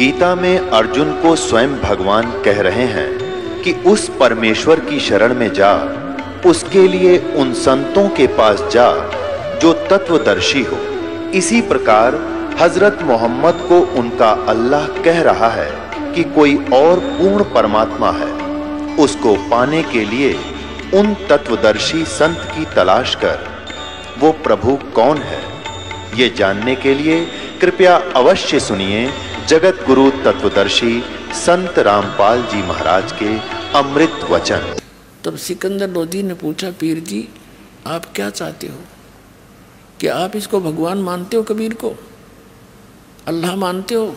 गीता में अर्जुन को स्वयं भगवान कह रहे हैं कि उस परमेश्वर की शरण में जा, उसके लिए उन संतों के पास जा जो तत्वदर्शी हो। इसी प्रकार हजरत मोहम्मद को उनका अल्लाह कह रहा है कि कोई और पूर्ण परमात्मा है, उसको पाने के लिए उन तत्वदर्शी संत की तलाश कर। वो प्रभु कौन है, ये जानने के लिए कृपया अवश्य सुनिए जगत गुरु तत्वदर्शी संत रामपाल जी महाराज के अमृत वचन। तब सिकंदर लोधी ने पूछा, पीर जी आप क्या चाहते हो? कि आप इसको भगवान मानते हो? कबीर को अल्लाह मानते हो?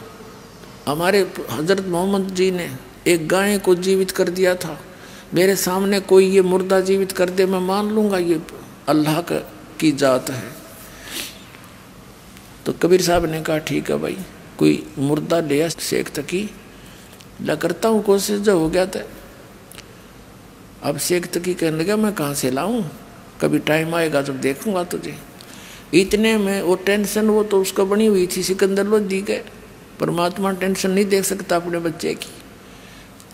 हमारे हजरत मोहम्मद जी ने एक गाय को जीवित कर दिया था, मेरे सामने कोई ये मुर्दा जीवित कर दे, मैं मान लूँगा ये अल्लाह की जात है। तो कबीर साहब ने कहा ठीक है भाई, कोई मुर्दा लिया शेख तकी, ला करता हूँ कोशिश, जो हो गया था। अब शेख तकी कहने लगा मैं कहाँ से लाऊं, कभी टाइम आएगा जब देखूंगा तुझे। इतने में वो टेंशन, वो तो उसको बनी हुई थी सिकंदर लोधी के। परमात्मा टेंशन नहीं देख सकता अपने बच्चे की।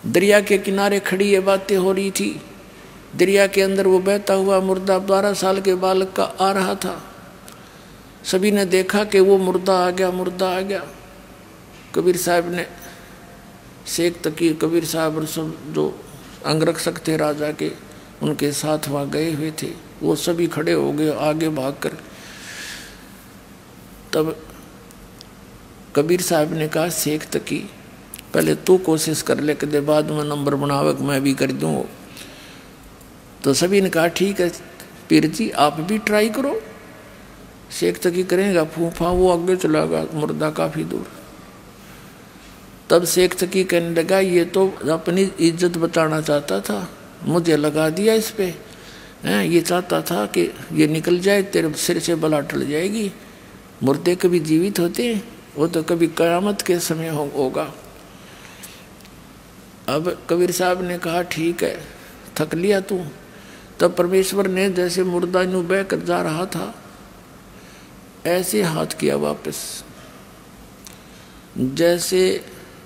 दरिया के किनारे खड़ी ये बातें हो रही थी। दरिया के अंदर वो बहता हुआ मुर्दा 12 साल के बालक का आ रहा था। सभी ने देखा कि वो मुर्दा आ गया, मुर्दा आ गया। कबीर साहब ने शेख तकी, कबीर साहब और सब जो अंगरक्षक थे राजा के, उनके साथ वहाँ गए हुए थे, वो सभी खड़े हो गए आगे भागकर। तब कबीर साहब ने कहा शेख तकी पहले तू कोशिश कर ले, कदे बाद में नंबर बनावे मैं भी कर दूँ। तो सभी ने कहा ठीक है पीर जी आप भी ट्राई करो। शेख तकी करेगा फूफा, वो आगे चला गया मुर्दा काफ़ी दूर। तब शेख तकी कहने लगा ये तो अपनी इज्जत बचाना चाहता था, मुझे लगा दिया इस पे हैं, ये चाहता था कि ये निकल जाए, तेरे सिर से बला टल जाएगी। मुर्दे कभी जीवित होते हैं, वो तो कभी कयामत के समय होगा। अब कबीर साहब ने कहा ठीक है, थक लिया तू। तब परमेश्वर ने जैसे मुर्दा यूं बह कर जा रहा था, ऐसे हाथ किया वापस, जैसे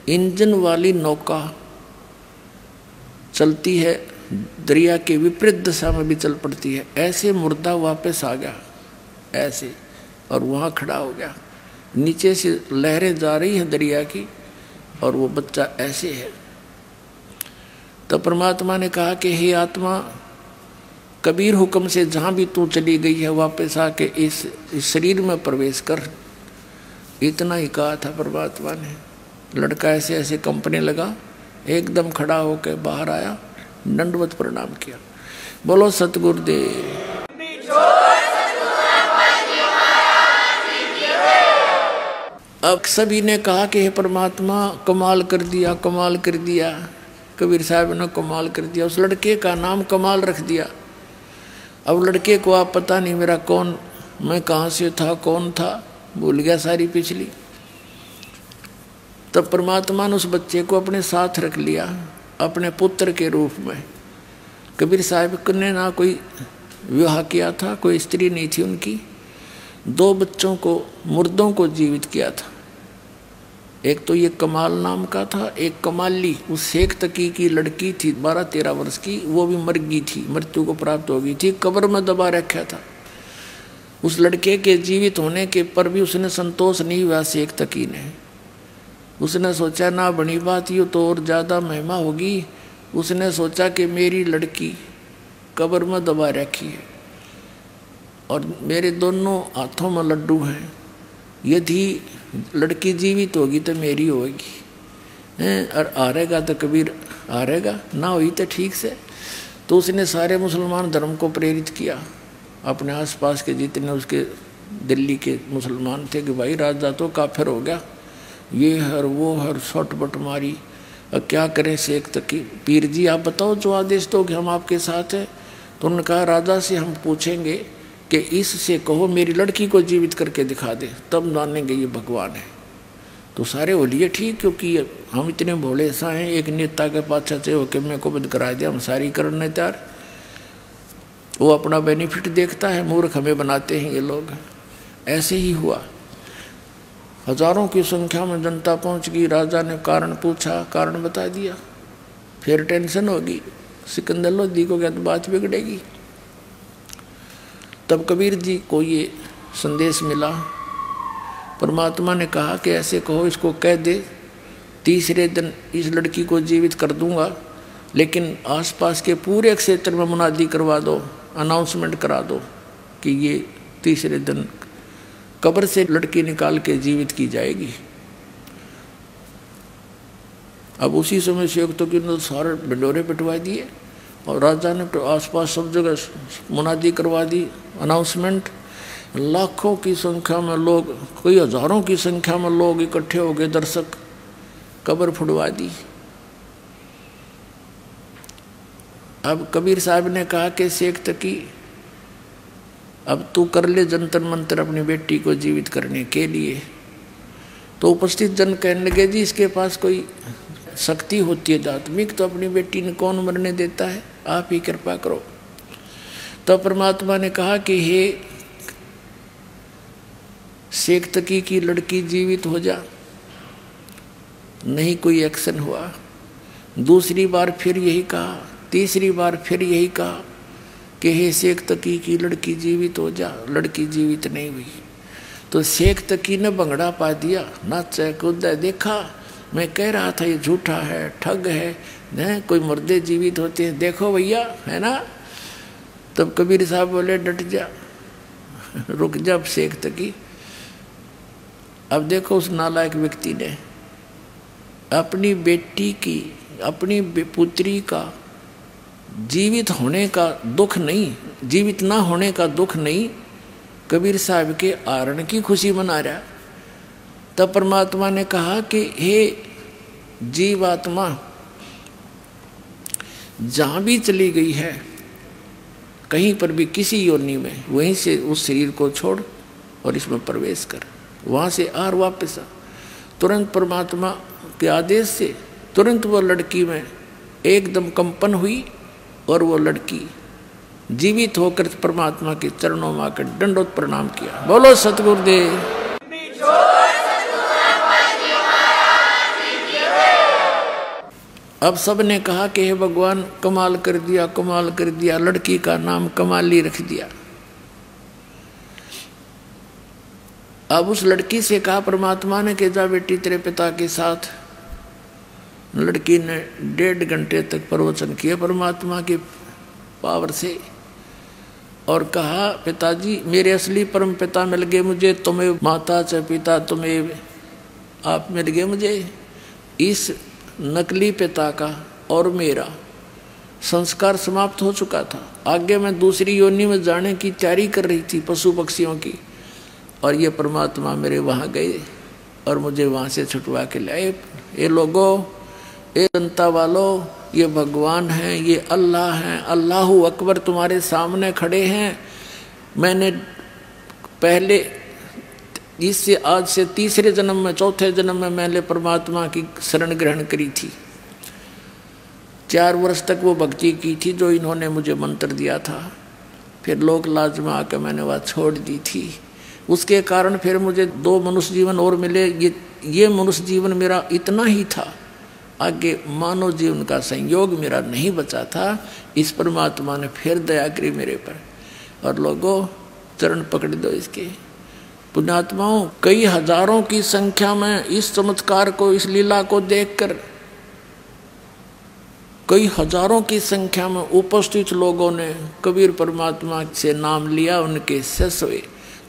इंजन वाली नौका चलती है दरिया के विपरीत दिशा में भी चल पड़ती है, ऐसे मुर्दा वापस आ गया ऐसे, और वहाँ खड़ा हो गया। नीचे से लहरें जा रही हैं दरिया की, और वो बच्चा ऐसे है। तब परमात्मा ने कहा कि हे आत्मा, कबीर हुक्म से जहाँ भी तू चली गई है वापस आके इस शरीर में प्रवेश कर। इतना ही कहा था परमात्मा ने। लड़का ऐसे ऐसे कंपने लगा, एकदम खड़ा होकर बाहर आया, दंडवत प्रणाम किया। बोलो सतगुरुदेव। अब सभी ने कहा कि हे परमात्मा कमाल कर दिया, कमाल कर दिया। कबीर साहब ने कमाल कर दिया। उस लड़के का नाम कमाल रख दिया। अब लड़के को आप पता नहीं मेरा कौन, मैं कहाँ से था, कौन था, भूल गया सारी पिछली। तब परमात्मा ने उस बच्चे को अपने साथ रख लिया, अपने पुत्र के रूप में। कबीर साहब ने ना कोई विवाह किया था, कोई स्त्री नहीं थी उनकी। 2 बच्चों को, मुर्दों को जीवित किया था। एक तो ये कमाल नाम का था, एक कमाली उस शेख तकी की लड़की थी 12-13 वर्ष की, वो भी मर गई थी, मृत्यु को प्राप्त हो गई थी, कब्र में दबा रखा था। उस लड़के के जीवित होने के पर भी उसने संतोष नहीं हुआ शेख तकी ने। उसने सोचा ना बनी बात, ये तो और ज़्यादा महिमा होगी। उसने सोचा कि मेरी लड़की कब्र में दबा रखी है और मेरे दोनों हाथों में लड्डू हैं, यदि लड़की जीवित होगी तो मेरी होगी, और हारेगा तो कबीर हारेगा, ना हुई तो ठीक से। तो उसने सारे मुसलमान धर्म को प्रेरित किया, अपने आसपास के जितने उसके दिल्ली के मुसलमान थे कि भाई राजा तो काफिर हो गया, ये हर वो हर शॉटबट मारी, अब क्या करें शेख तकी, पीर जी आप बताओ जो आदेश दो कि हम आपके साथ हैं। तो उन्होंने कहा राजा से हम पूछेंगे कि इससे कहो मेरी लड़की को जीवित करके दिखा दे, तब मानेंगे ये भगवान है। तो सारे बोलिए ठीक, क्योंकि हम इतने भोले सा हैं, एक नेता के पाछा से होकर मेरे को बंद करा दिया, हम सारी करने तैयार। वो अपना बेनिफिट देखता है, मूर्ख हमें बनाते हैं ये लोग। ऐसे ही हुआ। हजारों की संख्या में जनता पहुंच गई। राजा ने कारण पूछा, कारण बता दिया। फिर टेंशन होगी, सिकंदर लोधी को क्या तो बात बिगड़ेगी। तब कबीर जी को ये संदेश मिला। परमात्मा ने कहा कि ऐसे कहो, इसको कह दे तीसरे दिन इस लड़की को जीवित कर दूंगा, लेकिन आसपास के पूरे क्षेत्र में मुनादी करवा दो, अनाउंसमेंट करा दो कि ये तीसरे दिन कब्र से लड़की निकाल के जीवित की जाएगी। अब उसी समय सेवकों की सारे ढिंडोरे पिटवा दिए और राजा ने आसपास सब जगह मुनादी करवा दी, अनाउंसमेंट। लाखों की संख्या में लोग, कई हजारों की संख्या में लोग इकट्ठे हो गए, दर्शक। कब्र फुड़वा दी। अब कबीर साहब ने कहा कि शेख तकी, अब तू कर ले जंतर मंतर अपनी बेटी को जीवित करने के लिए। तो उपस्थित जन कहने लगे, जी इसके पास कोई शक्ति होती है आत्मिक, तो अपनी बेटी ने कौन मरने देता है, आप ही कृपा करो। तो परमात्मा ने कहा कि हे शेख तकी की लड़की जीवित हो जा। नहीं कोई एक्शन हुआ। दूसरी बार फिर यही कहा, तीसरी बार फिर यही कहा कि हे शेख तकी की लड़की जीवित हो जा। लड़की जीवित नहीं हुई। तो शेख तकी ने भंगड़ा पा दिया, नाचा कूदा, देखा मैं कह रहा था ये झूठा है, ठग है, कोई मुर्दे जीवित होते हैं, देखो भैया, है ना। तब कबीर साहब बोले, डट जा, रुक जा शेख तकी। अब देखो उस नालायक व्यक्ति ने अपनी बेटी की, अपनी पुत्री का जीवित होने का दुख नहीं, जीवित ना होने का दुख नहीं, कबीर साहब के आरण की खुशी मना रहा। तब परमात्मा ने कहा कि हे जीवात्मा, जहां भी चली गई है, कहीं पर भी किसी योनि में, वहीं से उस शरीर को छोड़ और इसमें प्रवेश कर, वहां से आर वापस आ। तुरंत परमात्मा के आदेश से तुरंत वो लड़की में एकदम कंपन हुई और वो लड़की जीवित होकर परमात्मा के चरणों में आकर दंडोत प्रणाम किया। बोलो सतगुरुदेव। अब सब ने कहा कि हे भगवान, कमाल कर दिया, कमाल कर दिया। लड़की का नाम कमाली रख दिया। अब उस लड़की से कहा परमात्मा ने कि जा बेटी तेरे पिता के साथ। लड़की ने 1.5 घंटे तक प्रवचन किया परमात्मा के पावर से और कहा, पिताजी मेरे असली परम पिता मिल गए मुझे, तुम्हें माता च पिता तुम्हें, आप मिल गए मुझे। इस नकली पिता का और मेरा संस्कार समाप्त हो चुका था। आगे मैं दूसरी योनि में जाने की तैयारी कर रही थी, पशु पक्षियों की, और ये परमात्मा मेरे वहाँ गए और मुझे वहाँ से छुटवा के लाए। ये लोगों, ये जनता वालों, ये भगवान हैं, ये अल्लाह हैं, अल्लाहु अकबर तुम्हारे सामने खड़े हैं। मैंने पहले इससे आज से तीसरे जन्म में, चौथे जन्म में मैंने परमात्मा की शरण ग्रहण करी थी। 4 वर्ष तक वो भक्ति की थी जो इन्होंने मुझे मंत्र दिया था। फिर लोक लाज में आकर मैंने वह छोड़ दी थी। उसके कारण फिर मुझे 2 मनुष्य जीवन और मिले। ये मनुष्य जीवन मेरा इतना ही था, आगे मानव जीवन का संयोग मेरा नहीं बचा था। इस परमात्मा ने फिर दया करी मेरे पर। और लोगों, चरण पकड़ दो इसके। पुण्यात्माओं, कई हजारों की संख्या में इस चमत्कार को, इस लीला को देखकर कई हजारों की संख्या में उपस्थित लोगों ने कबीर परमात्मा से नाम लिया, उनके शिष्य हुए।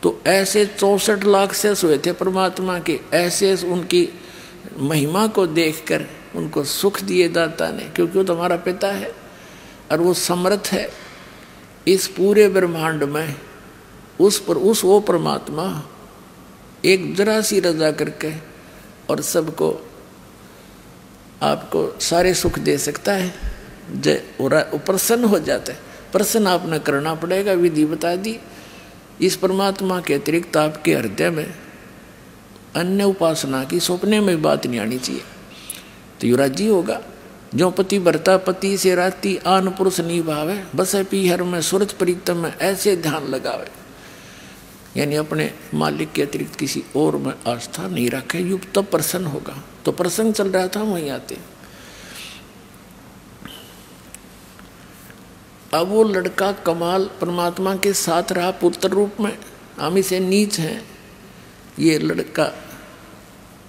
तो ऐसे 64 लाख शिष्य हुए थे परमात्मा के। ऐसे उनकी महिमा को देखकर उनको सुख दिए दाता ने, क्योंकि वो तो हमारा पिता है और वो समर्थ है इस पूरे ब्रह्मांड में। उस वो परमात्मा एक जरा सी रजा करके और सबको, आपको सारे सुख दे सकता है। प्रसन्न हो जाता है। प्रसन्न आपने करना पड़ेगा, विधि बता दी। इस परमात्मा के अतिरिक्त आपके हृदय में अन्य उपासना की सपने में बात नहीं आनी चाहिए, तो युराजी होगा। जो पति भरता पति से राती, आन पुरुष निभावे, बस पीहर में सुरत प्रीतम में, ऐसे ध्यान लगावे। यानी अपने मालिक के अतिरिक्त किसी और में आस्था नहीं रखे, युग तब प्रसन्न होगा। तो प्रसंग चल रहा था, वहीं आते। अब वो लड़का कमाल परमात्मा के साथ रहा पुत्र रूप में। हम इसे नीच हैं। ये लड़का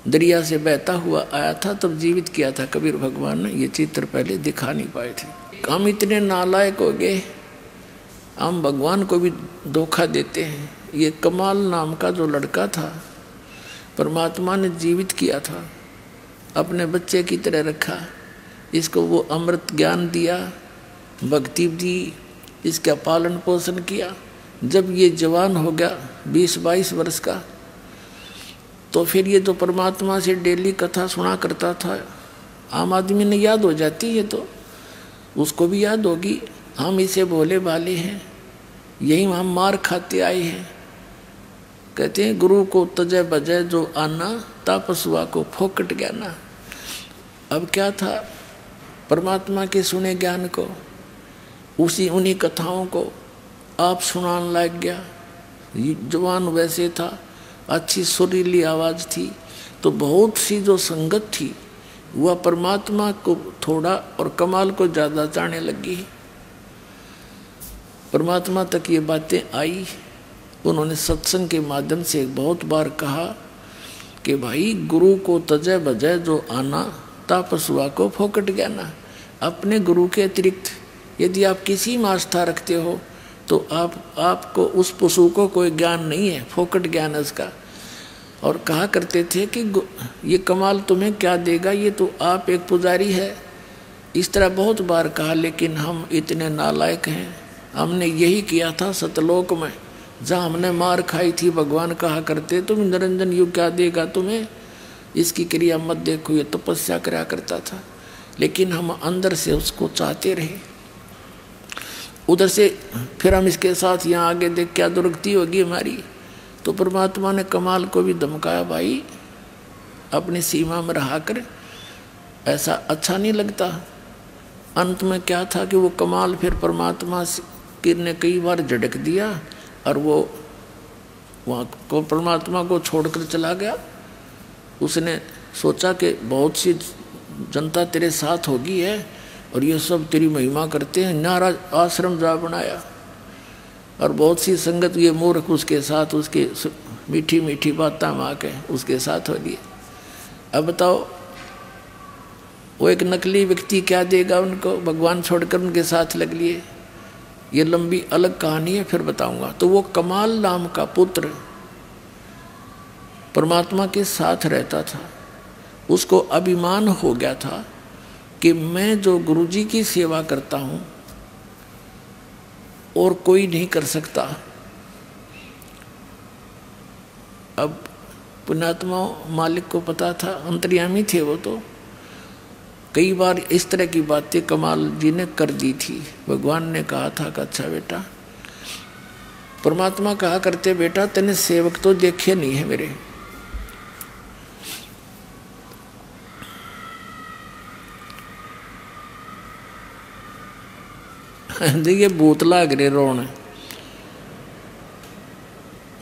दरिया से बहता हुआ आया था, तब जीवित किया था कबीर भगवान ने। ये चित्र पहले दिखा नहीं पाए थे। हम इतने नालायक हो गए, हम भगवान को भी धोखा देते हैं। ये कमाल नाम का जो लड़का था, परमात्मा ने जीवित किया था, अपने बच्चे की तरह रखा। इसको वो अमृत ज्ञान दिया, भक्ति दी, इसका पालन पोषण किया। जब ये जवान हो गया 20-22 वर्ष का, तो फिर ये तो परमात्मा से डेली कथा सुना करता था। आम आदमी ने याद हो जाती है, तो उसको भी याद होगी। हम इसे भोले भाले हैं, यही हम मार खाते आए हैं। कहते हैं गुरु को तजय बजय जो आना, तापसुआ को फोकट ज्ञाना। अब क्या था, परमात्मा के सुने ज्ञान को, उन्हीं कथाओं को आप सुनाने लग गया। जवान वैसे था, अच्छी सुरीली आवाज़ थी, तो बहुत सी जो संगत थी वह परमात्मा को थोड़ा और कमाल को ज़्यादा चाहने लगी। परमात्मा तक ये बातें आई। उन्होंने सत्संग के माध्यम से बहुत बार कहा कि भाई गुरु को तजय बजय जो आना, तापसुआ को फोकट ज्ञाना। अपने गुरु के अतिरिक्त यदि आप किसी में आस्था रखते हो तो आपको उस पशु को कोई ज्ञान नहीं है, फोकट ज्ञान है उसका। और कहा करते थे कि ये कमाल तुम्हें क्या देगा, ये तो आप एक पुजारी है। इस तरह बहुत बार कहा, लेकिन हम इतने नालायक हैं। हमने यही किया था सतलोक में, जहाँ हमने मार खाई थी। भगवान कहा करते तुम निरंजन युग क्या देगा तुम्हें, इसकी क्रिया मत देखो, ये तपस्या करा करता था। लेकिन हम अंदर से उसको चाहते रहे। उधर से फिर हम इसके साथ यहाँ आगे देख क्या दुर्गति होगी हमारी। तो परमात्मा ने कमाल को भी धमकाया, भाई अपनी सीमा में रहा कर, ऐसा अच्छा नहीं लगता। अंत में क्या था कि वो कमाल फिर परमात्मा ने कई बार झटक दिया और वो वहाँ को परमात्मा को छोड़कर चला गया। उसने सोचा कि बहुत सी जनता तेरे साथ होगी है और ये सब तेरी महिमा करते हैं, नारा आश्रम जा बनाया। और बहुत सी संगत ये मूर्ख उसके साथ, उसके मीठी मीठी बातें माँ के उसके साथ हो लिए। अब बताओ वो एक नकली व्यक्ति क्या देगा उनको, भगवान छोड़कर उनके साथ लग लिए। ये लंबी अलग कहानी है, फिर बताऊंगा। तो वो कमाल नाम का पुत्र परमात्मा के साथ रहता था। उसको अभिमान हो गया था कि मैं जो गुरुजी की सेवा करता हूँ और कोई नहीं कर सकता। अब पुण्यात्मा मालिक को पता था, अंतर्यामी थे वो, तो कई बार इस तरह की बातें कमाल जी ने कर दी थी। भगवान ने कहा था कि अच्छा बेटा, परमात्मा कहा करते बेटा तेने सेवक तो देखे नहीं है मेरे। देखिए भूत लाग रहे रोने।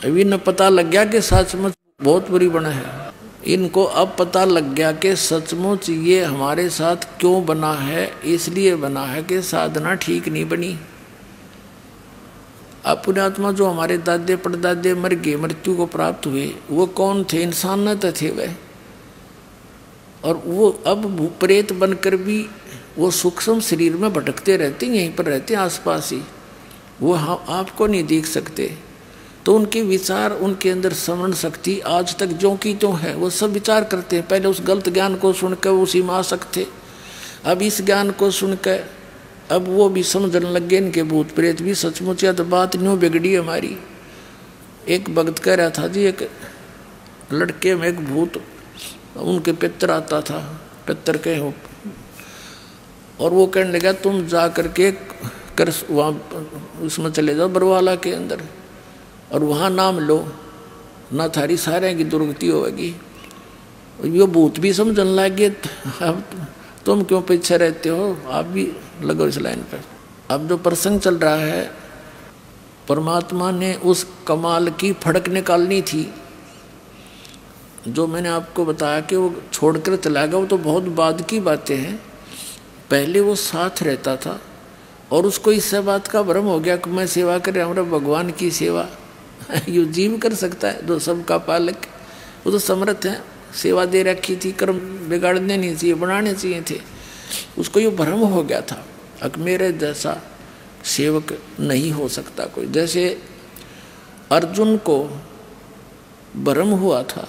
अभी न पता लग गया कि सचमुच बहुत बुरी बना है। इनको अब पता लग गया कि सचमुच ये हमारे साथ क्यों बना है। इसलिए बना है कि साधना ठीक नहीं बनी। अब पुण्यात्मा जो हमारे दादे परदादे मर गए, मृत्यु को प्राप्त हुए, वो कौन थे? इंसान न तो थे वह। और वो अब प्रेत बनकर भी वो सूक्ष्म शरीर में भटकते रहते, यहीं पर रहते हैं आसपास ही। वो आपको नहीं देख सकते। तो उनके विचार, उनके अंदर स्मरण शक्ति आज तक जो की त्यों है। वो सब विचार करते हैं। पहले उस गलत ज्ञान को सुनकर उसी में आसक्त थे। अब इस ज्ञान को सुनकर अब वो भी समझने लग गए इनके भूत प्रेत भी सचमुच या तो बात न्यू बिगड़ी हमारी। एक भक्त कह रहा था जी, एक लड़के में एक भूत, उनके पितर आता था, पितर के हो, और वो कहने लगा तुम जा करके कर वहाँ उसमें चले जाओ बरवाला के अंदर और वहाँ नाम लो, ना थारी सारे की दुर्गति होगी। ये भूत भी समझने लग गए, अब तुम क्यों पीछे रहते हो, आप भी लगो इस लाइन पर। अब जो प्रसंग चल रहा है परमात्मा ने उस कमाल की फड़क निकालनी थी। जो मैंने आपको बताया कि वो छोड़कर चला गया, वो तो बहुत बाद की बातें हैं। पहले वो साथ रहता था और उसको इससे बात का भ्रम हो गया कि मैं सेवा कर रहा हूँ, भगवान की सेवा यू जीव कर सकता है जो सबका पालक, वो तो समर्थ है। सेवा दे रखी थी, कर्म बिगाड़ने नहीं चाहिए, बनाने चाहिए थे। उसको ये भ्रम हो गया था कि मेरे जैसा सेवक नहीं हो सकता कोई। जैसे अर्जुन को भ्रम हुआ था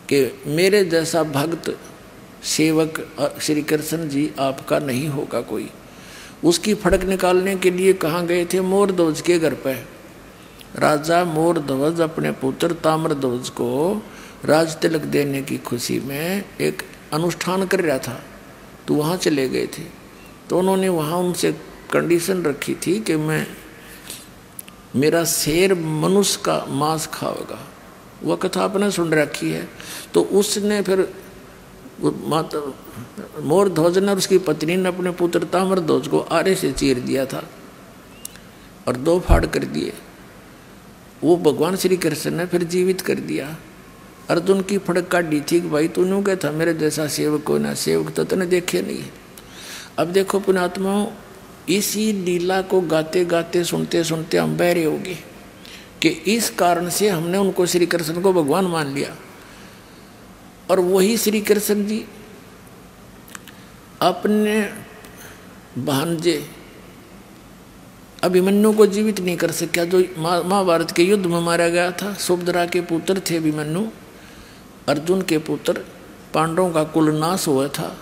कि मेरे जैसा भक्त सेवक श्री कृष्ण जी आपका नहीं होगा कोई। उसकी फड़क निकालने के लिए कहाँ गए थे? मोरध्वज के घर पे। राजा मोरध्वज अपने पुत्र ताम्रध्वज को राज तिलक देने की खुशी में एक अनुष्ठान कर रहा था, तो वहाँ चले गए थे। तो उन्होंने वहाँ उनसे कंडीशन रखी थी कि मेरा शेर मनुष्य का मांस खाएगा। वह कथा आपने सुन रखी है। तो उसने फिर मोरध्वज ने और उसकी पत्नी ने अपने पुत्र ताम्रध्वज को आरे से चीर दिया था और 2 फाड़ कर दिए। वो भगवान श्री कृष्ण ने फिर जीवित कर दिया। अर्जुन की फड़क काटी थी कि भाई तूने क्या था, मेरे जैसा सेवक कोई ना, सेवक तो तूने देखे नहीं। अब देखो पुण्यात्माओं, इसी लीला को गाते गाते सुनते सुनते हम बहरे हो गए कि इस कारण से हमने उनको श्री कृष्ण को भगवान मान लिया। और वही श्री कृष्ण जी अपने भांजे अभिमन्यु को जीवित नहीं कर सका, जो महाभारत के युद्ध में मारा गया था। सुभद्रा के पुत्र थे अभिमन्यु, अर्जुन के पुत्र। पांडवों का कुल नाश हुआ था,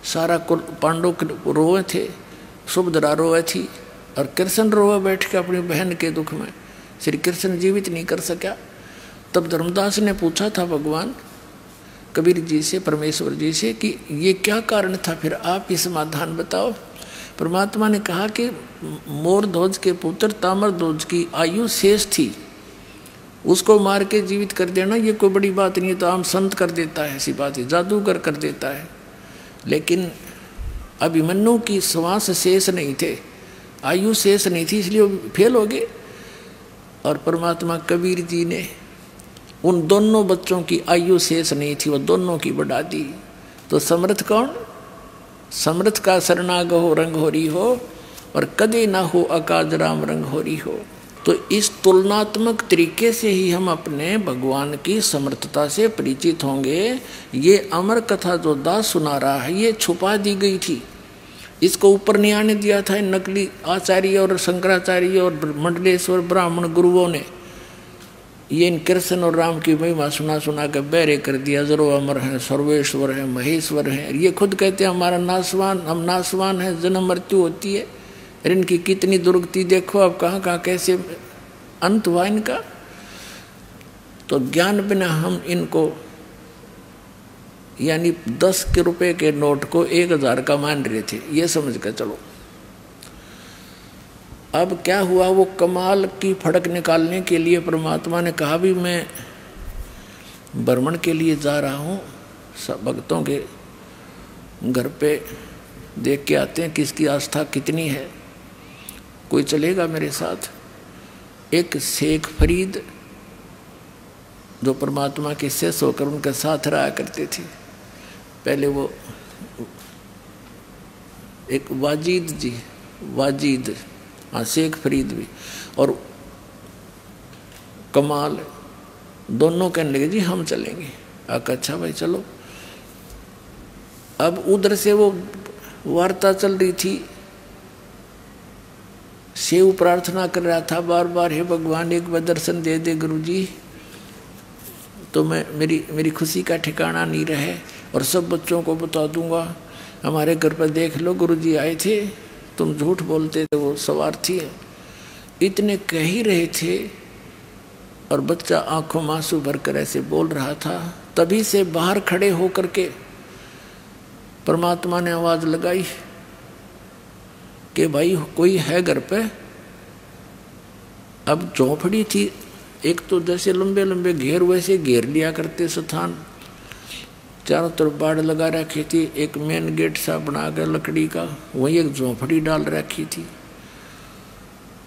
सारा कुल पांडव रोए थे, सुभद्रा रोए थी और कृष्ण रोए बैठ के अपनी बहन के दुख में। श्री कृष्ण जीवित नहीं कर सका। तब धर्मदास ने पूछा था भगवान कबीर जी से, परमेश्वर जी से, कि ये क्या कारण था, फिर आप ही समाधान बताओ। परमात्मा ने कहा कि मोरध्वज के पुत्र ताम्रध्वज की आयु शेष थी, उसको मार के जीवित कर देना ये कोई बड़ी बात नहीं है। तो आम संत कर देता है, ऐसी बात है, जादूगर कर देता है। लेकिन अभिमन्यु की श्वास शेष नहीं थे, आयु शेष नहीं थी, इसलिए वो फेल हो गए। और परमात्मा कबीर जी ने उन दोनों बच्चों की आयु शेष नहीं थी, वो दोनों की बढ़ा दी। तो समर्थ कौन? समर्थ का शरणाग हो रंग होरी हो और कदे ना हो अकाज राम रंग होरी हो। तो इस तुलनात्मक तरीके से ही हम अपने भगवान की समर्थता से परिचित होंगे। ये अमर कथा जो दास सुना रहा है ये छुपा दी गई थी, इसको ऊपर नहीं आने दिया था इन नकली आचार्य और शंकराचार्य और मंडलेश्वर ब्राह्मण गुरुओं ने। ये इन कृष्ण और राम की महिमा सुना सुना के बहरे कर दिया। जरो अमर हैं, सर्वेश्वर हैं, महेश्वर हैं। ये खुद कहते हैं हमारा नासवान, हम नासवान हैं, जन्म मृत्यु होती है। और इनकी कितनी दुर्गति देखो, अब कहाँ कहाँ कैसे अंत हुआ इनका। तो ज्ञान बिना हम इनको यानी 10 के रुपए के नोट को 1000 का मान रहे थे, ये समझ कर चलो। अब क्या हुआ, वो कमाल की फड़क निकालने के लिए परमात्मा ने कहा भी मैं भ्रमण के लिए जा रहा हूँ, सब भक्तों के घर पे देख के आते हैं किसकी आस्था कितनी है, कोई चलेगा मेरे साथ। एक शेख फरीद जो परमात्मा के शिष्य होकर उनके साथ रहा करते थे, पहले वो एक वाजिद हाँ शेख फरीद भी और कमाल दोनों कहने लगे जी हम चलेंगे। अच्छा भाई चलो। अब उधर से वो वार्ता चल रही थी, शिव प्रार्थना कर रहा था बार बार, हे भगवान एक बार दर्शन दे दे गुरुजी, तो मैं मेरी खुशी का ठिकाना नहीं रहे और सब बच्चों को बता दूंगा। हमारे घर पर देख लो गुरुजी आए थे, तुम झूठ बोलते थे, वो स्वार्थी है। इतने कह ही रहे थे और बच्चा आंखों में आंसू भरकर ऐसे बोल रहा था। तभी से बाहर खड़े होकर के परमात्मा ने आवाज लगाई कि भाई कोई है घर पे। अब झोपड़ी थी, एक तो जैसे लंबे लंबे घेर वैसे घेर लिया करते स्थान, चारों तरफ बाड़ लगा रखी थी। एक मेन गेट सा बना कर लकड़ी का, वहीं एक झोंपड़ी डाल रखी थी।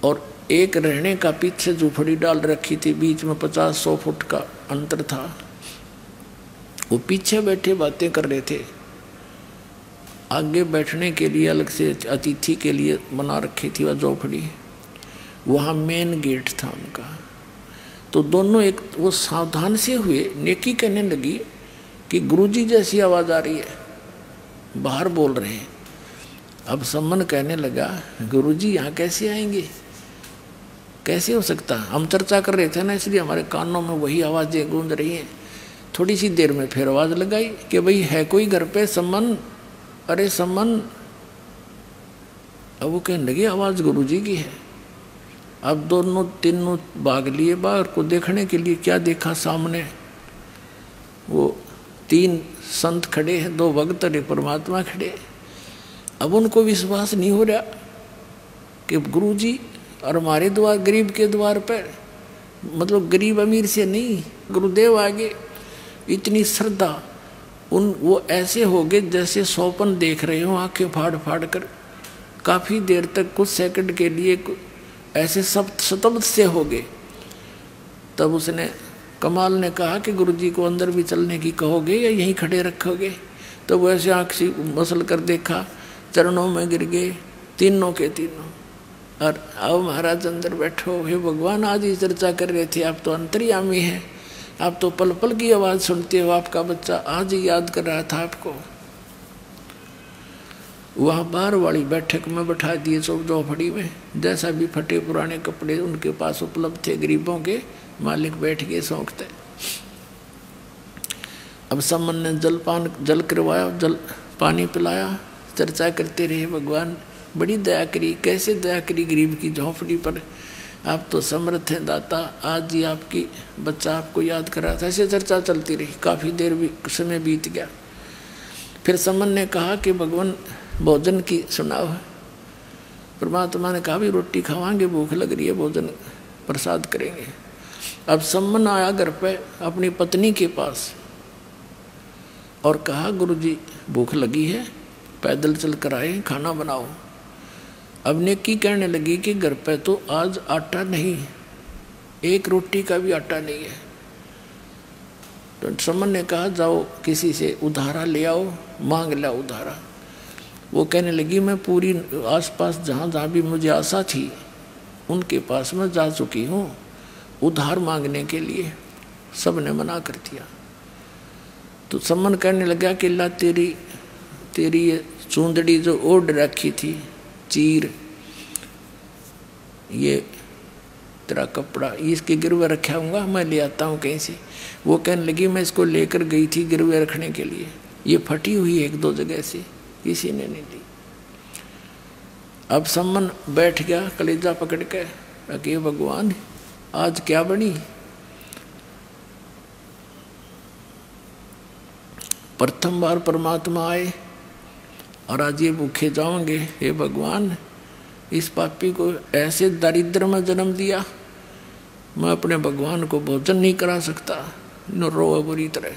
और एक रहने का पीछे झूपड़ी डाल रखी थी, बीच में 50-100 फुट का अंतर था। वो पीछे बैठे बातें कर रहे थे। आगे बैठने के लिए अलग से अतिथि के लिए बना रखी थी वह झोपड़ी, वहाँ मेन गेट था उनका। तो दोनों एक वो सावधान से हुए। नेकी कहने लगी कि गुरुजी जैसी आवाज़ आ रही है, बाहर बोल रहे हैं। अब सम्मन कहने लगा गुरुजी यहाँ कैसे आएंगे, कैसे हो सकता, हम चर्चा कर रहे थे ना, इसलिए हमारे कानों में वही आवाज़ें गूंज रही हैं। थोड़ी सी देर में फिर आवाज़ लगाई कि भाई है कोई घर पे सम्मन, अरे सम्मन। अब वो कहने लगे आवाज़ गुरुजी की है। अब दोनों तीनों भाग लिए बाहर को देखने के लिए। क्या देखा सामने, वो 3 संत खड़े हैं, 2 भक्त और 1 परमात्मा खड़े। अब उनको विश्वास नहीं हो रहा कि गुरुजी और हमारे द्वार, गरीब के द्वार पर, मतलब गरीब अमीर से नहीं, गुरुदेव आगे इतनी श्रद्धा। वो ऐसे हो गए जैसे स्वप्न देख रहे हो, आंखें फाड़ फाड़ कर। काफ़ी देर तक, कुछ सेकंड के लिए ऐसे सब स्तब्ध से हो गए। तब उसने, कमाल ने कहा कि गुरुजी को अंदर भी चलने की कहोगे या यहीं खड़े रखोगे? तो वो ऐसे आँख से मसल कर देखा, चरणों में गिर गए तीनों के तीनों। और आओ महाराज अंदर बैठो, हे भगवान आज ही चर्चा कर रहे थे, आप तो अंतर्यामी हैं, आप तो पल पल की आवाज़ सुनते हो, आपका बच्चा आज ही याद कर रहा था आपको। वहाँ बाहर वाली बैठक में बैठा दिए झोपड़ी में। जैसा भी फटे पुराने कपड़े उनके पास उपलब्ध थे, गरीबों के मालिक बैठ गए सौंकते। अब सम्मन ने जल करवाया, जल पानी पिलाया, चर्चा करते रहे। भगवान बड़ी दया करी, कैसे दया करी गरीब की झोंपड़ी पर, आप तो समर्थ हैं दाता, आज ही आपकी बच्चा आपको याद कर रहा था। ऐसे चर्चा चलती रही, काफ़ी देर भी समय बीत गया। फिर सम्मन ने कहा कि भगवान भोजन की सुनाओ। परमात्मा ने कहा भी रोटी खावांगे, भूख लग रही है, भोजन प्रसाद करेंगे। अब सम्मन आया घर पे अपनी पत्नी के पास और कहा गुरुजी भूख लगी है, पैदल चल कर आए, खाना बनाओ। अब नेकी कहने लगी कि घर पे तो आज आटा नहीं, 1 रोटी का भी आटा नहीं है। तो सम्मन ने कहा जाओ किसी से उधारा ले आओ, मांग ला उधारा। वो कहने लगी मैं पूरी आसपास जहाँ जहाँ भी मुझे आशा थी उनके पास मैं जा चुकी हूँ उधार मांगने के लिए, सब ने मना कर दिया। तो सम्मन कहने लगा कि ला तेरी ये चूंदड़ी जो ओढ़ रखी थी, चीर, ये तेरा कपड़ा, इसके गिरवे रखा हूँगा, मैं ले आता हूँ कहीं से। वो कहने लगी मैं इसको लेकर गई थी गिरवे रखने के लिए, ये फटी हुई है 1-2 जगह से, किसी ने नहीं ली। अब सम्मन बैठ गया कलेजा पकड़ के, कि भगवान आज क्या बनी। प्रथम बार परमात्मा आए और आज ये भूखे जाओगे। हे भगवान इस पापी को ऐसे दारिद्र में जन्म दिया, मैं अपने भगवान को भोजन नहीं करा सकता। न रोए बुरी तरह।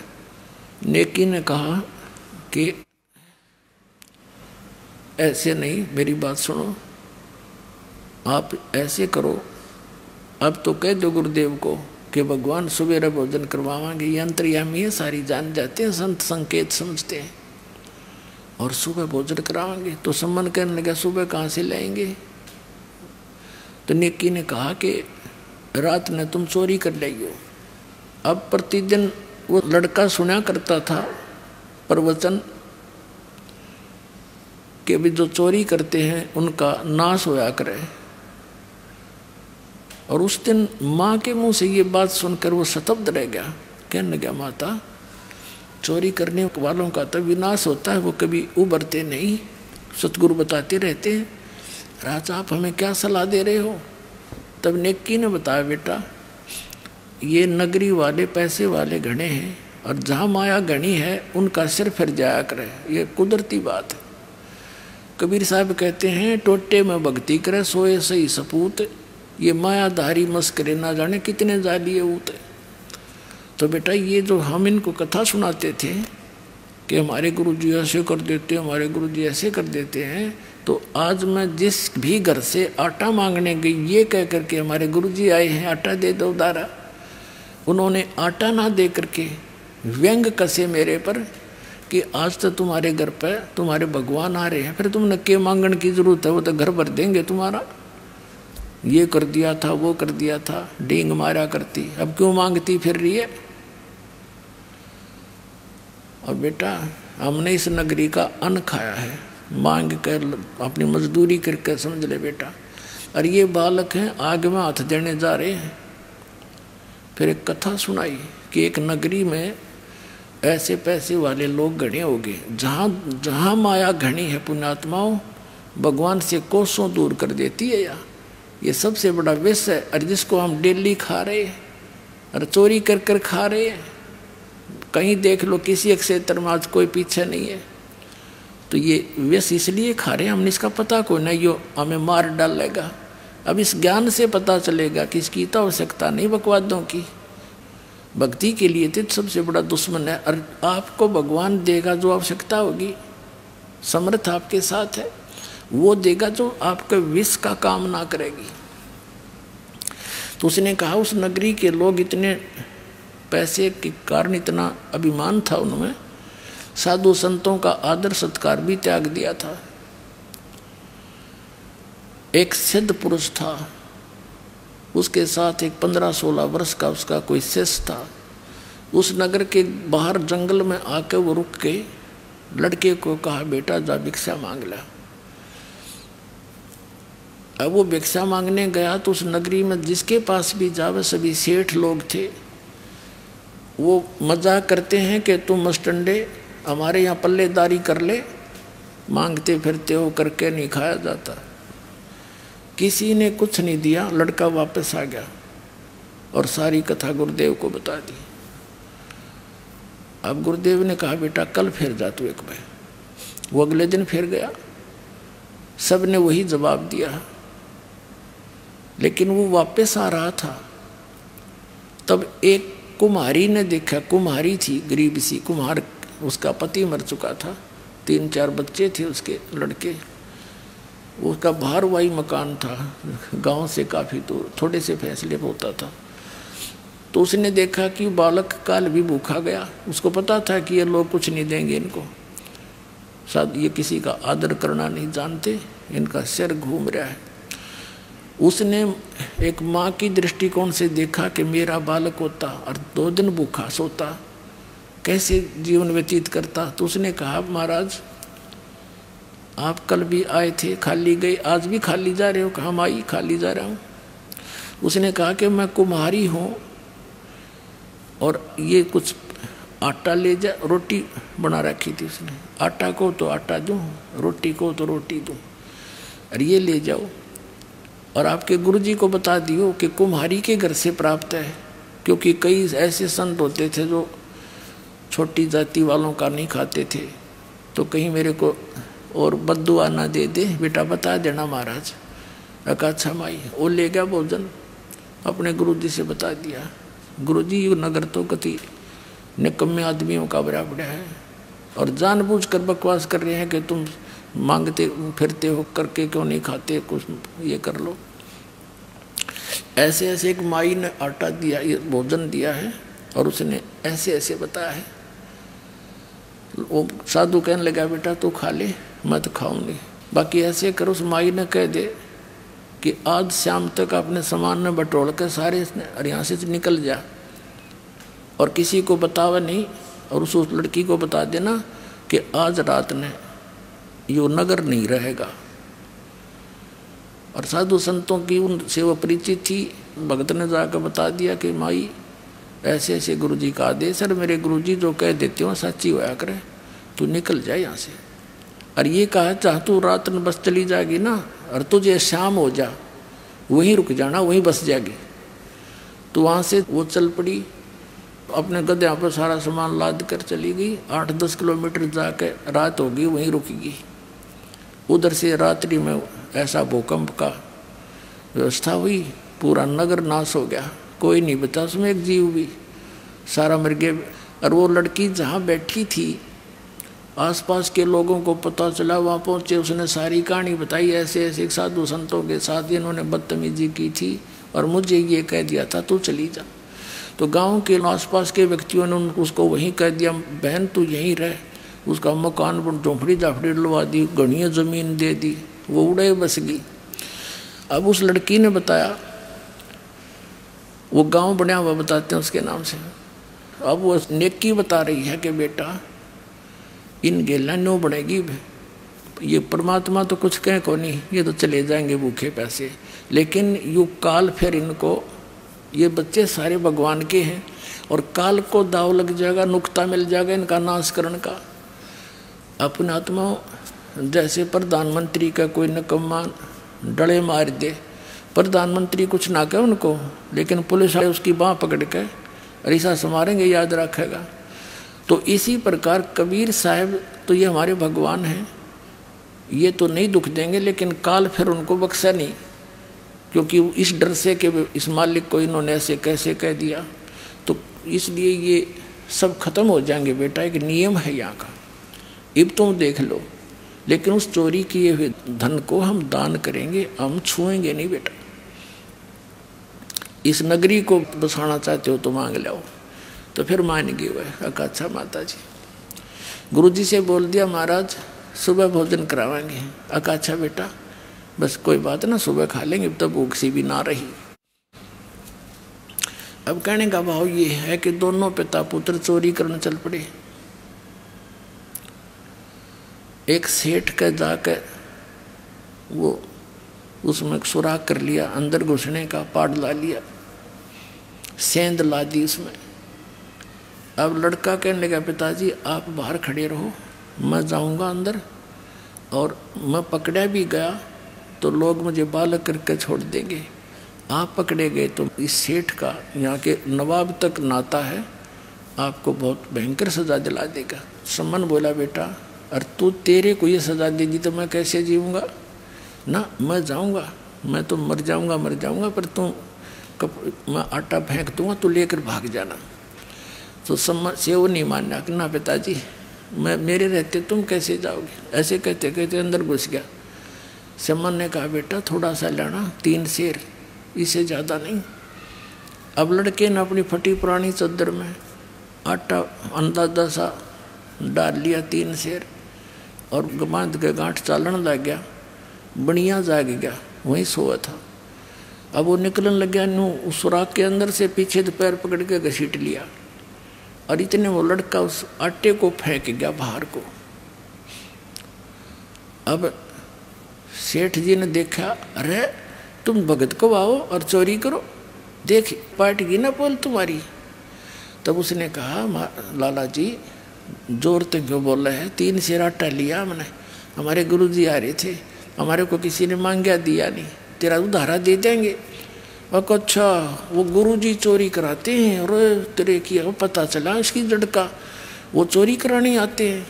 नेकी ने कहा कि ऐसे नहीं, मेरी बात सुनो, आप ऐसे करो, अब तो कह दो गुरुदेव को कि भगवान सुबह भोजन करवावांगे, ये अंतर्यामी है, सारी जान जाते हैं, संत संकेत समझते हैं, और सुबह भोजन करावांगे। तो सम्मन कहने लगा सुबह कहाँ से लाएंगे। तो नेकी ने कहा कि रात ने तुम चोरी कर लाइयो। अब प्रतिदिन वो लड़का सुना करता था प्रवचन कि भी जो चोरी करते हैं उनका नाश होया करे। और उस दिन माँ के मुंह से ये बात सुनकर वो स्तब्ध रह गया। कहने लगा माता चोरी करने वालों का तो विनाश होता है, वो कभी उभरते नहीं, सतगुरु बताते रहते हैं। राजा आप हमें क्या सलाह दे रहे हो। तब नेकी ने बताया बेटा ये नगरी वाले पैसे वाले घने हैं और जहाँ माया घनी है उनका सिर फिर जाया करे, ये कुदरती बात है। कबीर साहब कहते हैं टोटे में भक्ति करे सोए सही सपूत, ये मायाधारी मस्करे ना जाने कितने जालिए ऊते। तो बेटा ये जो हम इनको कथा सुनाते थे कि हमारे गुरुजी ऐसे कर देते हैं, हमारे गुरुजी ऐसे कर देते हैं, तो आज मैं जिस भी घर से आटा मांगने गई, ये कह करके हमारे गुरुजी आए हैं आटा दे दो उधारा, उन्होंने आटा ना दे करके व्यंग कसे मेरे पर कि आज तो तुम्हारे घर पे तुम्हारे भगवान आ रहे हैं, फिर तुमने के मांगने की जरूरत है, वो तो घर भर देंगे तुम्हारा। ये कर दिया था, वो कर दिया था, डींग मारा करती, अब क्यों मांगती फिर रही है। और बेटा हमने इस नगरी का अन्न खाया है, मांग कर अपनी मजदूरी करके समझ ले बेटा। और ये बालक हैं आग में हाथ देने जा रहे हैं। फिर एक कथा सुनाई कि एक नगरी में ऐसे पैसे वाले लोग घने हो गए, जहाँ जहाँ माया घनी है पुण्यात्माओं, भगवान से कोसों दूर कर देती है। या ये सबसे बड़ा विष है, और जिसको हम डेली खा रहे हैं और चोरी कर कर खा रहे हैं। कहीं देख लो किसी एक क्षेत्र में आज कोई पीछे नहीं है। तो ये विष इसलिए खा रहे हैं, हमने इसका पता कोई नहीं, यो हमें मार डालेगा। अब इस ज्ञान से पता चलेगा कि इसकी तो आवश्यकता नहीं बकवादों की। भक्ति के लिए तो सबसे बड़ा दुश्मन है, और आपको भगवान देगा जो आवश्यकता होगी, समर्थ आपके साथ है, वो देगा जो आपके विष का काम ना करेगी। तो उसने कहा उस नगरी के लोग इतने पैसे के कारण इतना अभिमान था उनमें, साधु संतों का आदर सत्कार भी त्याग दिया था। एक सिद्ध पुरुष था, उसके साथ एक 15-16 वर्ष का उसका कोई शिष्य था। उस नगर के बाहर जंगल में आके वो रुक के लड़के को कहा, बेटा जा भिक्षा मांग ला। अब वो भिक्षा मांगने गया तो उस नगरी में जिसके पास भी जावे सभी सेठ लोग थे। वो मजाक करते हैं कि तुम मस्टंडे हमारे यहाँ पल्लेदारी कर ले, मांगते फिरते हो, करके नहीं खाया जाता। किसी ने कुछ नहीं दिया, लड़का वापस आ गया और सारी कथा गुरुदेव को बता दी। अब गुरुदेव ने कहा, बेटा कल फिर जा तू एक बार। वो अगले दिन फिर गया, सब ने वही जवाब दिया। लेकिन वो वापस आ रहा था, तब एक कुम्हारी ने देखा, कुम्हारी थी गरीब सी कुम्हार, उसका पति मर चुका था, 3-4 बच्चे थे उसके लड़के। उसका भारवाही मकान था, गांव से काफ़ी दूर, थोड़े से फैसले पर होता था। तो उसने देखा कि बालक काल भी भूखा गया। उसको पता था कि ये लोग कुछ नहीं देंगे इनको, शायद ये किसी का आदर करना नहीं जानते, इनका सिर घूम रहा है। उसने एक माँ की दृष्टिकोण से देखा कि मेरा बालक होता और 2 दिन भूखा सोता, कैसे जीवन व्यतीत करता। तो उसने कहा, महाराज आप कल भी आए थे, खाली गए, आज भी खाली जा रहे हो। कहा, माई खाली जा रहा हूँ। उसने कहा कि मैं कुम्हारी हूँ और ये कुछ आटा ले जा। रोटी बना रखी थी उसने, आटा को तो आटा दूँ, रोटी को तो रोटी दूँ, और ये ले जाओ और आपके गुरुजी को बता दियो कि कुम्हारी के घर से प्राप्त है। क्योंकि कई ऐसे संत होते थे जो छोटी जाति वालों का नहीं खाते थे, तो कहीं मेरे को और बद्दुआ ना दे दे, बेटा बता देना महाराज। कहा, अच्छा माई। वो ले गया भोजन, अपने गुरुजी से बता दिया। गुरुजी ये नगर तो कति निकम्मे आदमियों का बड़ा बड़ा है, और जानबूझकर बकवास कर रहे हैं कि तुम मांगते फिरते हो, करके क्यों नहीं खाते, कुछ ये कर लो। ऐसे ऐसे एक माई ने आटा दिया, ये भोजन दिया है, और उसने ऐसे ऐसे बताया है। वो साधु कहने लगा, बेटा तू खा ले, मैं तो खाऊंगी। बाकी ऐसे कर, उस माई ने कह दे कि आज शाम तक अपने सामान में बटोर कर सारे यहाँ से निकल जा, और किसी को बतावा नहीं। और उस लड़की को बता देना कि आज रात ने यो नगर नहीं रहेगा। और साधु संतों की उनसे वो परिचित थी। भगत ने जाकर बता दिया कि माई ऐसे ऐसे गुरुजी का आदेश है, मेरे गुरुजी जो कह देते हो सच्ची होया करे, तू निकल जाए यहाँ से। और ये कहा, चाह तू रात में बस चली जाएगी ना, और तुझे शाम हो जा, वहीं रुक जाना, वहीं बस जाएगी। तो वहाँ से वो चल पड़ी, अपने गधे पर सारा सामान लाद कर चली गई। 8-10 किलोमीटर जाकर रात होगी, वहीं रुकेगी। उधर से रात्रि में ऐसा भूकंप का व्यवस्था हुई, पूरा नगर नाश हो गया, कोई नहीं बचा उसमें एक जीव भी, सारा मर गया। और वो लड़की जहाँ बैठी थी आसपास के लोगों को पता चला, वहाँ पहुँचे, उसने सारी कहानी बताई, ऐसे ऐसे साधु संतों के साथ इन्होंने बदतमीजी की थी और मुझे ये कह दिया था तू चली जा। तो गांव के आसपास के व्यक्तियों ने उसको वहीं कह दिया, बहन तू यहीं रह। उसका मकान झोंपड़ी झापड़ी डलवा दी, घनी ज़मीन दे दी, वो उड़े बस गई। अब उस लड़की ने बताया, वो गांव बना हुआ बताते हैं उसके नाम से। अब वो नेकी बता रही है कि बेटा इन गेला नो बनेगी, ये परमात्मा तो कुछ कह को नहीं, ये तो चले जाएंगे भूखे पैसे, लेकिन यू काल फिर इनको, ये बच्चे सारे भगवान के हैं और काल को दाव लग जाएगा, नुक्ता मिल जाएगा इनका नाश करने का। अपने आत्मा जैसे प्रधानमंत्री का कोई निकम्मा डले मार दे, प्रधानमंत्री कुछ ना कहे उनको, लेकिन पुलिस वाले उसकी बाँह पकड़ के ऐसा संवारेंगे, याद रखेगा। तो इसी प्रकार कबीर साहब तो ये हमारे भगवान हैं, ये तो नहीं दुख देंगे, लेकिन काल फिर उनको बख्शा नहीं, क्योंकि इस डर से कि इस मालिक को इन्होंने ऐसे कैसे कह दिया, तो इसलिए ये सब खत्म हो जाएंगे बेटा। एक नियम है यहाँ का, अब तुम देख लो, लेकिन उस चोरी किए हुए धन को हम दान करेंगे, हम छुएंगे नहीं बेटा। इस नगरी को बसाना चाहते हो तो मांग लो। तो फिर मान गए वह। अच्छा माता जी, गुरुजी से बोल दिया महाराज सुबह भोजन करावाएंगे। अच्छा बेटा बस कोई बात ना, सुबह खा लेंगे, तब भूख सी भी ना रही। अब कहने का भाव ये है कि दोनों पिता पुत्र चोरी करने चल पड़े। एक सेठ का जाकर वो उसमें सुराख कर लिया, अंदर घुसने का पाड़ ला लिया, सेंध ला दी उसमें। अब लड़का कहने लगा पिताजी आप बाहर खड़े रहो, मैं जाऊंगा अंदर, और मैं पकड़ा भी गया तो लोग मुझे बालक करके छोड़ देंगे, आप पकड़े गए तो इस सेठ का यहाँ के नवाब तक नाता है, आपको बहुत भयंकर सजा दिला देगा। सम्मन बोला बेटा और तू तेरे को ये सजा दे दी तो मैं कैसे जीऊँगा ना, मैं जाऊँगा, मैं तो मर जाऊँगा, पर तू मैं आटा फेंक दूँगा, तू लेकर भाग जाना। तो सम्मन से वो नहीं मानना कि ना पिताजी मैं मेरे रहते तुम कैसे जाओगे, ऐसे कहते कहते अंदर घुस गया। सम्मन ने कहा बेटा थोड़ा सा लाना, 3 सेर, इससे ज़्यादा नहीं। अब लड़के ने अपनी फटी पुरानी चद्दर में आटा अंदाजा सा डाल लिया, 3 सेर, और बांध के गांठ चालन लग गया, बढ़िया जाग गया, वहीं सोया था। अब वो निकलन लग गया, उस सुराख के अंदर से पीछे पैर पकड़ के घसीट लिया, और इतने वो लड़का उस आटे को फेंक गया बाहर को। अब सेठ जी ने देखा, अरे तुम भगत को आओ और चोरी करो, देख पाटेगी ना पोल तुम्हारी। तब उसने कहा लाला जी जोर तक क्यों बोल रहे हैं, 3 सेर आटा लिया मैंने, हमारे गुरुजी आ रहे थे, हमारे को किसी ने मांगा दिया नहीं, तेरा उधारा दे देंगे। और अच्छा वो गुरुजी चोरी कराते हैं, और तेरे की पता चला इसकी जड़ का, वो चोरी कराने आते हैं।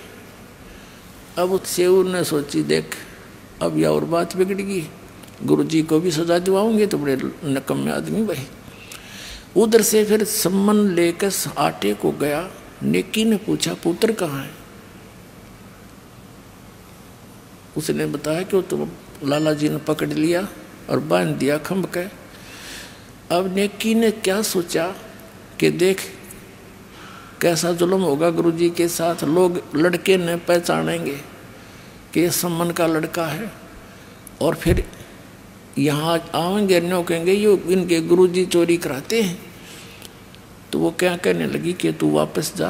अब सेऊ ने सोची देख अब यह और बात बिगड़ गई, गुरुजी को भी सजा दिवाऊंगे तो बड़े नकम्मे आदमी भाई। उधर से फिर सम्मन लेकर आटे को गया। नेकी ने पूछा पुत्र कहाँ है, उसने बताया कि वो तो लाला जी ने पकड़ लिया और बांध दिया खंभ के। अब नेकी ने क्या सोचा कि देख कैसा जुल्म होगा गुरुजी के साथ, लोग लड़के ने पहचानेंगे कि ये सम्मन का लड़का है, और फिर यहाँ आएंगे न्यो कहेंगे ये इनके गुरुजी चोरी कराते हैं। तो वो क्या कहने लगी कि तू वापस जा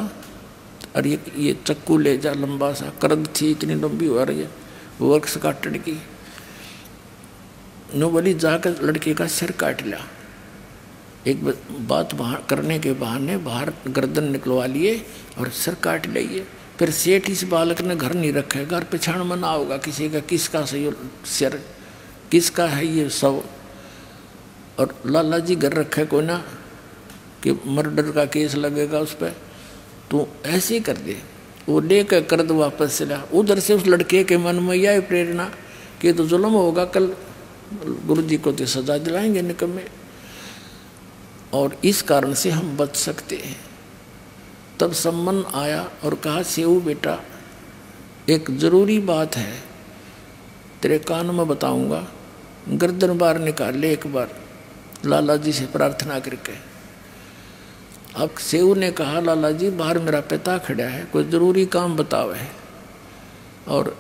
और ये चक्कू ले जा, लंबा सा करद थी इतनी लंबी हो रही है वृक्ष काटने की। नो बोली जाकर लड़के का सिर काट लिया, एक बात बाहर करने के बहाने बाहर गर्दन निकलवा लिए और सिर काट लिए। फिर सेठ इस बालक ने घर नहीं रखे, घर पे छाण मना होगा किसी का, किसका सही सिर किसका है ये सब, और लाला जी घर रखे को ना कि मर्डर का केस लगेगा उस पर, तो ऐसे कर दे। वो लेकर कर दो वापस चला। उधर से उस लड़के के मन में यह प्रेरणा कि तो जुल्म होगा, कल गुरुजी को तो सजा दिलाएंगे निकम्मे, और इस कारण से हम बच सकते हैं। तब सम्मन आया और कहा सेऊ बेटा एक जरूरी बात है, तेरे कान में बताऊंगा। गर्दन बाहर निकाल ले एक बार, लाला जी से प्रार्थना करके। अब सेऊ ने कहा, लाला जी बाहर मेरा पिता खड़ा है, कोई जरूरी काम बतावे और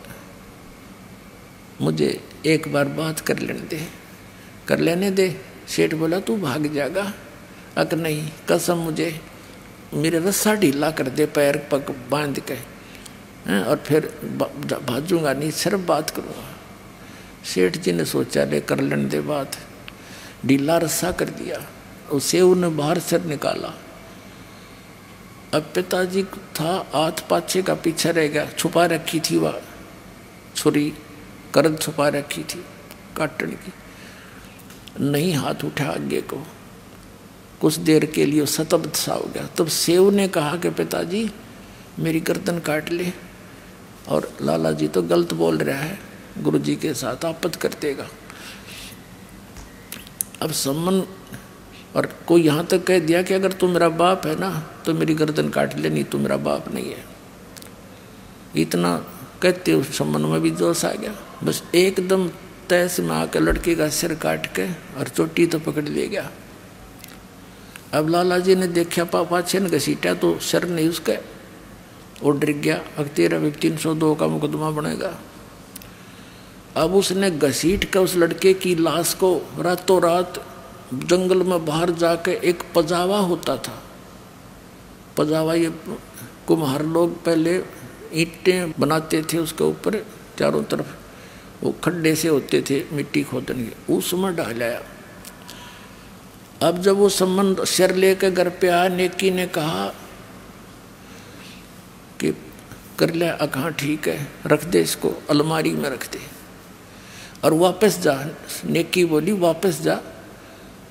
मुझे एक बार बात कर लेने दे। सेठ बोला तू भाग जाएगा? अक नहीं, कसम मुझे मेरे रस्सा ढीला कर दे, पैर पग बांध के और फिर भाजूंगा नहीं, सिर्फ बात करूँगा। सेठ जी ने सोचा ले कर लेने दे बात, ढीला रस्सा कर दिया। उसे उन्हें बाहर सिर निकाला। अब पिताजी था हाथ पाछे का पीछे रह गया, छुपा रखी थी वह छुरी, करद छुपा रखी थी काटने की, नहीं हाथ उठा आगे को। कुछ देर के लिए सतब्द सा हो गया। तब सेव ने कहा कि पिताजी मेरी गर्दन काट ले, और लाला जी तो गलत बोल रहा है, गुरु जी के साथ आपत्ति कर देगा। अब सम्मन और कोई यहाँ तक कह दिया कि अगर तू मेरा बाप है ना तो मेरी गर्दन काट ले, नहीं तू मेरा बाप नहीं है। इतना कहते उस सम्मन में भी जोश आ गया। बस एकदम तैस में आकर लड़के का सिर काट के और चोटी तो पकड़ ले गया। अब लाला जी ने देखा पापा छन घसीटा तो सिर नहीं उसका, वो डर गया। अब तेरा भी 302 का मुकदमा बनेगा। अब उसने घसीट कर उस लड़के की लाश को रातों रात जंगल में बाहर जाके, एक पजावा होता था, पजावा ये कुम्हार लोग पहले ईंटें बनाते थे, उसके ऊपर चारों तरफ वो खड्डे से होते थे मिट्टी खोदने के, उसमें डालाया। अब जब वो संबंध सिर लेकर घर पे आया, नेकी ने कहा कि कर ले, कहाँ ठीक है, रख दे इसको अलमारी में रख दे और वापस जा। नेकी बोली वापस जा,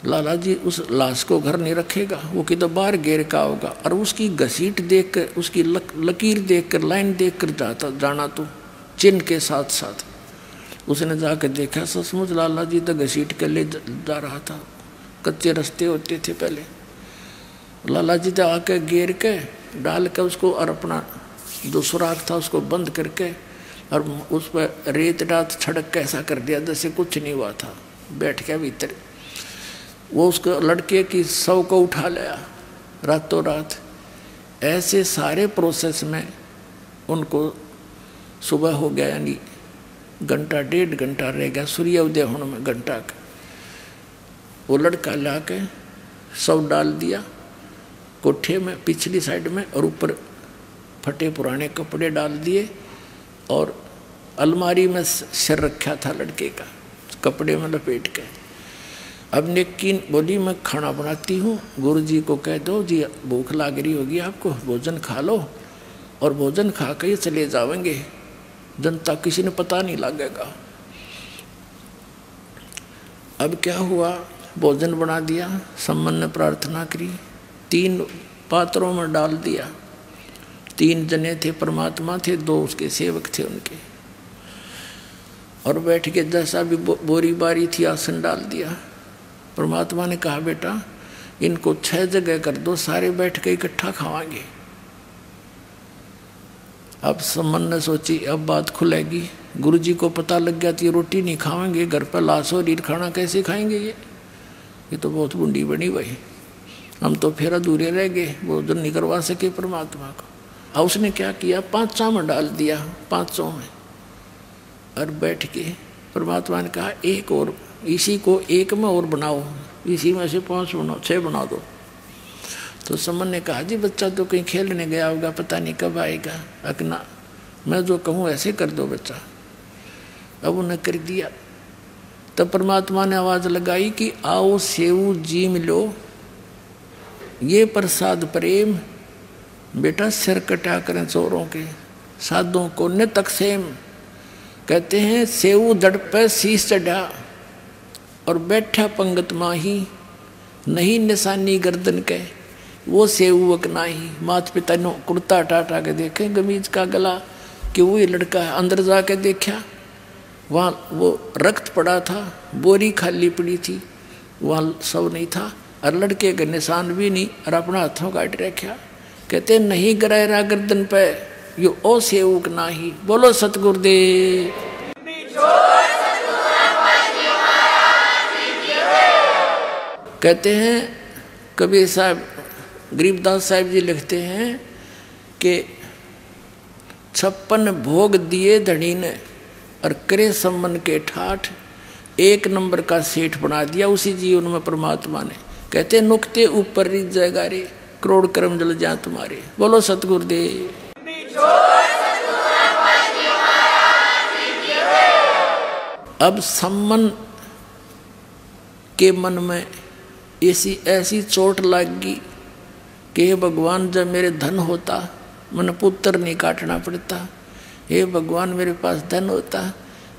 लाला जी उस लाश को घर नहीं रखेगा, वो किधर बाहर घेर का होगा। और उसकी घसीट देख कर, उसकी लकीर देख कर, लाइन देख कर जाना तो चिन्ह के साथ साथ उसने जाकर देखा, सचमुच लाला जी तो घसीट कर ले जा रहा था। कच्चे रास्ते होते थे पहले। लाला जी तो आके घेर के डाल के उसको, और अपना जो सुराख था उसको बंद करके, और उस पर रेत रात छड़क के ऐसा कर दिया जैसे कुछ नहीं हुआ था। बैठ के भीतर वो उसको लड़के की शव को उठा लिया रातों रात। ऐसे सारे प्रोसेस में उनको सुबह हो गया, यानी घंटा 1.5 घंटा रह गया सूर्य उदय होने में, घंटा का। वो लड़का ला के शव डाल दिया कोठे में पिछली साइड में, और ऊपर फटे पुराने कपड़े डाल दिए, और अलमारी में सिर रखा था लड़के का, कपड़े में लपेट के। अब नेकी बोली मैं खाना बनाती हूँ, गुरु जी को कह दो जी भूख लाग रही होगी आपको, भोजन खा लो, और भोजन खा के चले जाएंगे, जनता किसी ने पता नहीं लगेगा। अब क्या हुआ, भोजन बना दिया, सम्मन ने प्रार्थना करी, 3 पात्रों में डाल दिया। 3 जने थे, परमात्मा थे, 2 उसके सेवक थे उनके, और बैठ के जैसा भी बोरी बारी थी आसन डाल दिया। परमात्मा ने कहा बेटा इनको 6 जगह कर दो, सारे बैठ के इकट्ठा खावांगे। अब सम्मन ने सोची अब बात खुलेगी, गुरुजी को पता लग गया तो ये रोटी नहीं खाएंगे, घर पर लाश और खाना कैसे खाएंगे, ये तो बहुत बुंडी बनी भाई, हम तो फिर अधूरे रह गए, भोजन नहीं करवा सके परमात्मा को। अब उसने क्या किया, 5 में डाल दिया, 5 में, और बैठ के परमात्मा ने कहा एक और, इसी को 1 में और बनाओ, इसी में से 5 बनाओ, 6 बना दो। तो सम्मन ने कहा जी बच्चा तो कहीं खेलने गया होगा, पता नहीं कब आएगा, अकना मैं जो कहूँ ऐसे कर दो बच्चा। अब उन्हें कर दिया। तब परमात्मा ने आवाज़ लगाई कि आओ सेऊ जीम लो, ये प्रसाद प्रेम, बेटा सिर कटा करें चोरों के, साधों को न तकसेम। कहते हैं सेऊ दड़ पे शीश चढ़ा और बैठा पंगत माही, नहीं निशानी गर्दन के वो सेऊ अकनाही। माता पिता ने कुर्ता टाटा के देखे गमीज का गला कि वो ये लड़का है, अंदर जाके देखा वहाँ वो रक्त पड़ा था, बोरी खाली पड़ी थी, वहाँ सब नहीं था, और लड़के के निशान भी नहीं, और अपना हाथों काट रखा। कहते नहीं गिराया गर्दन पे, यो ओ सेवक नाही। बोलो सतगुरुदेव। कहते हैं कबीर साहब, गरीबदास साहब जी लिखते हैं कि 56 भोग दिए धनी ने और करे सम्मन के ठाठ, 1 नंबर का सेठ बना दिया उसी जीवन में परमात्मा ने। कहते नुक्ते ऊपर रिझ जाएगा रे, करोड़ कर्म जल जा तुम्हारे। बोलो सतगुरुदेव। अब सम्मन के मन में ऐसी चोट लग गई कि हे भगवान, जब मेरे धन होता मन पुत्र नहीं काटना पड़ता। हे भगवान, मेरे पास धन होता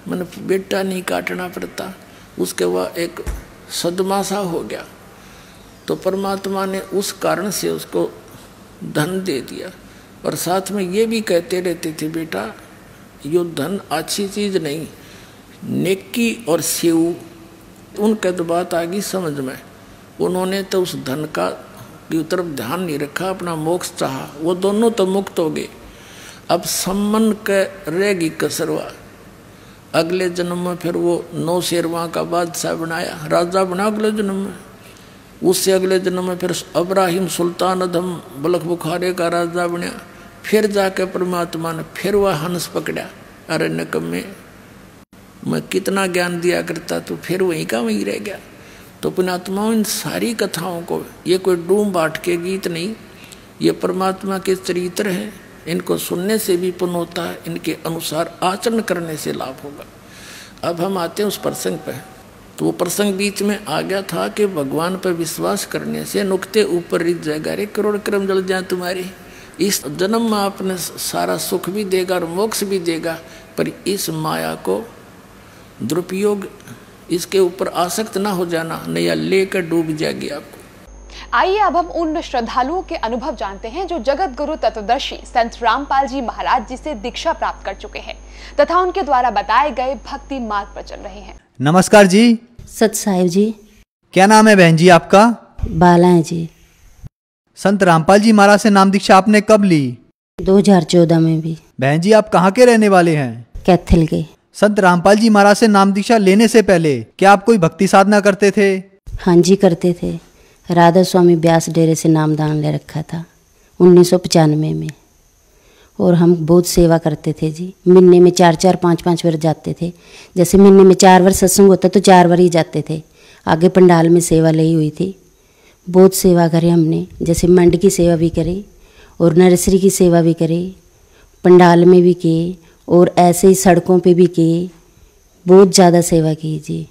मन बेटा नहीं काटना पड़ता। उसके बाद एक सदमा सा हो गया, तो परमात्मा ने उस कारण से उसको धन दे दिया। और साथ में ये भी कहते रहते थे, बेटा यो धन अच्छी चीज़ नहीं, नेकी और सेव। उनके तो बात आ गई समझ में। उन्होंने तो उस धन का की तरफ ध्यान नहीं रखा, अपना मोक्ष चाहा। वो दोनों तो मुक्त हो गए। अब सम्मन के रहेगी कसरवा। अगले जन्म में फिर वो 9 शेरवा का बादशाह बनाया, राजा बना अगले जन्म में। उससे अगले जन्म में फिर अब्राहिम सुल्तान अधम बलख बुखारे का राजा बना। फिर जाके परमात्मा ने फिर वह हंस पकड़ा। अरे नकम्मे, मैं कितना ज्ञान दिया करता, तो फिर वहीं का वहीं रह गया। तो पुण्यात्माओं, इन सारी कथाओं को, ये कोई डूम बाट के गीत नहीं, ये परमात्मा के चरित्र हैं। इनको सुनने से भी पुण्य होता है, इनके अनुसार आचरण करने से लाभ होगा। अब हम आते हैं उस प्रसंग पर। तो वो प्रसंग बीच में आ गया था कि भगवान पर विश्वास करने से नुक्ते ऊपर रिझ जाएगा रे, करोड़ कर्म जल जाए तुम्हारे। इस जन्म में आपने सारा सुख भी देगा और मोक्ष भी देगा, पर इस माया को दुरुपयोग, इसके ऊपर आसक्त ना हो जाना, नया लेकर डूब जाएगी आपको। आइए अब हम उन श्रद्धालुओं के अनुभव जानते हैं जो जगत गुरु तत्वदर्शी संत रामपाल जी महाराज जी से दीक्षा प्राप्त कर चुके हैं तथा उनके द्वारा बताए गए भक्ति मार्ग पर चल रहे हैं। नमस्कार जी। सत साहिब जी। क्या नाम है बहन जी आपका? बाला है जी। संत रामपाल जी महाराज से नाम दीक्षा आपने कब ली? 2014 में भी। बहन जी आप कहाँ के रहने वाले हैं? कैथल के। संत रामपाल जी महाराज से नाम दीक्षा लेने से पहले क्या आप कोई भक्ति साधना करते थे? हाँ जी करते थे। राधा स्वामी व्यास डेरे से नामदान ले रखा था 1995 में, और हम बहुत सेवा करते थे जी। महीने में 4-4, 5-5 बार जाते थे। जैसे महीने में 4 बार सत्संग होता तो 4 बार ही जाते थे। आगे पंडाल में सेवा ली हुई थी, बहुत सेवा करी हमने। जैसे मंड की सेवा भी करी और नर्सरी की सेवा भी करी, पंडाल में भी की और ऐसे ही सड़कों पे भी की। बहुत ज़्यादा सेवा की जी।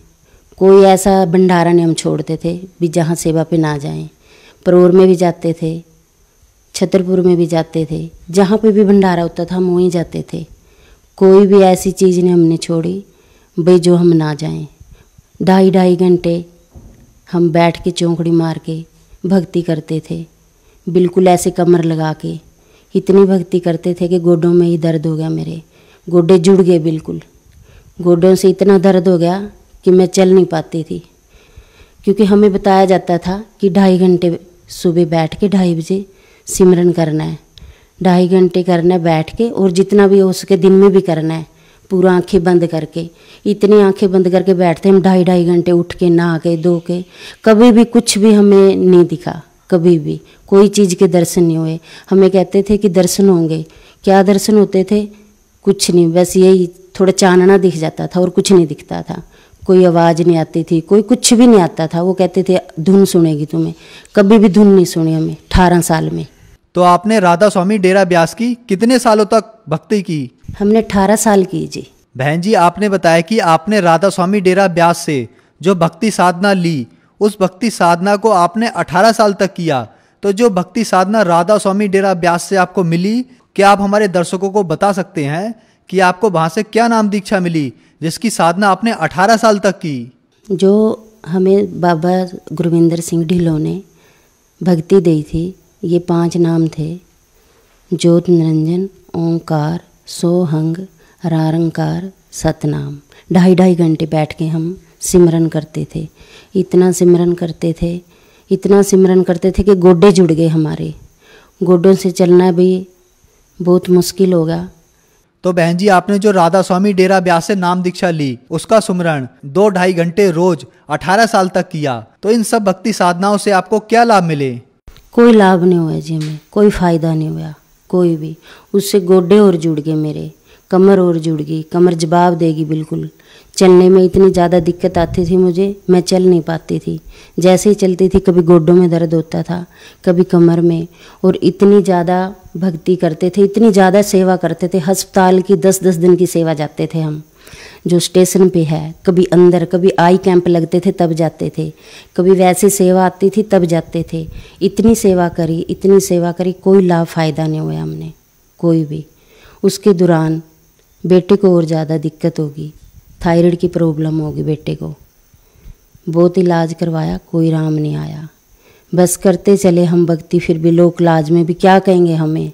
कोई ऐसा भंडारा नहीं हम छोड़ते थे भी जहाँ सेवा पे ना जाएं। परोर में भी जाते थे, छतरपुर में भी जाते थे, जहाँ पे भी भंडारा होता था हम वहीं जाते थे। कोई भी ऐसी चीज़ नहीं हमने छोड़ी भाई जो हम ना जाएं। 2.5 घंटे हम बैठ के चौंकड़ी मार के भक्ति करते थे, बिल्कुल ऐसे कमर लगा के। इतनी भक्ति करते थे कि गोडों में ही दर्द हो गया, मेरे गोडे जुड़ गए बिल्कुल। गोडों से इतना दर्द हो गया कि मैं चल नहीं पाती थी, क्योंकि हमें बताया जाता था कि 2.5 घंटे सुबह बैठ के 2:30 बजे सिमरन करना है। 2.5 घंटे करना है बैठ के, और जितना भी हो सके दिन में भी करना है, पूरा आंखें बंद करके। इतनी आंखें बंद करके बैठते हम 2.5 घंटे, उठ के नहा के धो के। कभी भी कुछ भी हमें नहीं दिखा, कभी भी कोई चीज़ के दर्शन नहीं हुए। हमें कहते थे कि दर्शन होंगे, क्या दर्शन होते थे? कुछ नहीं, बस यही थोड़ा चानना दिख जाता था और कुछ नहीं दिखता था। कोई आवाज़ नहीं आती थी, कोई कुछ भी नहीं आता था। वो कहते थे धुन सुनेगी तुम्हें, कभी भी धुन नहीं सुनी हमें 18 साल में। तो आपने राधा स्वामी डेरा ब्यास की कितने सालों तक भक्ति की? हमने 18 साल की जी। बहन जी आपने बताया कि आपने राधा स्वामी डेरा ब्यास से जो भक्ति साधना ली, उस भक्ति साधना को आपने 18 साल तक किया। तो जो भक्ति साधना राधा स्वामी डेरा ब्यास से आपको मिली, क्या आप हमारे दर्शकों को बता सकते हैं कि आपको वहाँ से क्या नाम दीक्षा मिली जिसकी साधना आपने 18 साल तक की? जो हमें बाबा गुरविंदर सिंह ढिल्लों ने भक्ति दी थी, ये 5 नाम थे: ज्योत निरंजन, ओंकार, सोहंग, रारंकार, सतनाम। 2.5 घंटे बैठ के हम सिमरन करते थे। इतना सिमरन करते थे, इतना सिमरन करते थे कि गोडे जुड़ गए हमारे। गोडों से चलना भी बहुत मुश्किल होगा। तो बहन जी, आपने जो राधा स्वामी डेरा ब्यास से नाम दीक्षा ली, उसका सुमरण 2-2.5 घंटे रोज 18 साल तक किया, तो इन सब भक्ति साधनाओं से आपको क्या लाभ मिले? कोई लाभ नहीं हुआ जी, हमें कोई फायदा नहीं हुआ कोई भी। उससे गोडे और जुड़ गए मेरे, कमर और जुड़ गई, कमर जवाब देगी बिल्कुल। चलने में इतनी ज़्यादा दिक्कत आती थी मुझे, मैं चल नहीं पाती थी। जैसे ही चलती थी कभी गोडों में दर्द होता था, कभी कमर में। और इतनी ज़्यादा भक्ति करते थे, इतनी ज़्यादा सेवा करते थे। अस्पताल की 10-10 दिन की सेवा जाते थे हम, जो स्टेशन पे है। कभी अंदर, कभी आई कैंप लगते थे तब जाते थे, कभी वैसे सेवा आती थी तब जाते थे। इतनी सेवा करी, इतनी सेवा करी, कोई लाभ फ़ायदा नहीं हुआ हमने कोई भी। उसके दौरान बेटे को और ज़्यादा दिक्कत होगी, थायराइड की प्रॉब्लम होगी बेटे को। बहुत इलाज करवाया, कोई राम नहीं आया। बस करते चले हम भक्ति, फिर भी लोग लाज में भी क्या कहेंगे हमें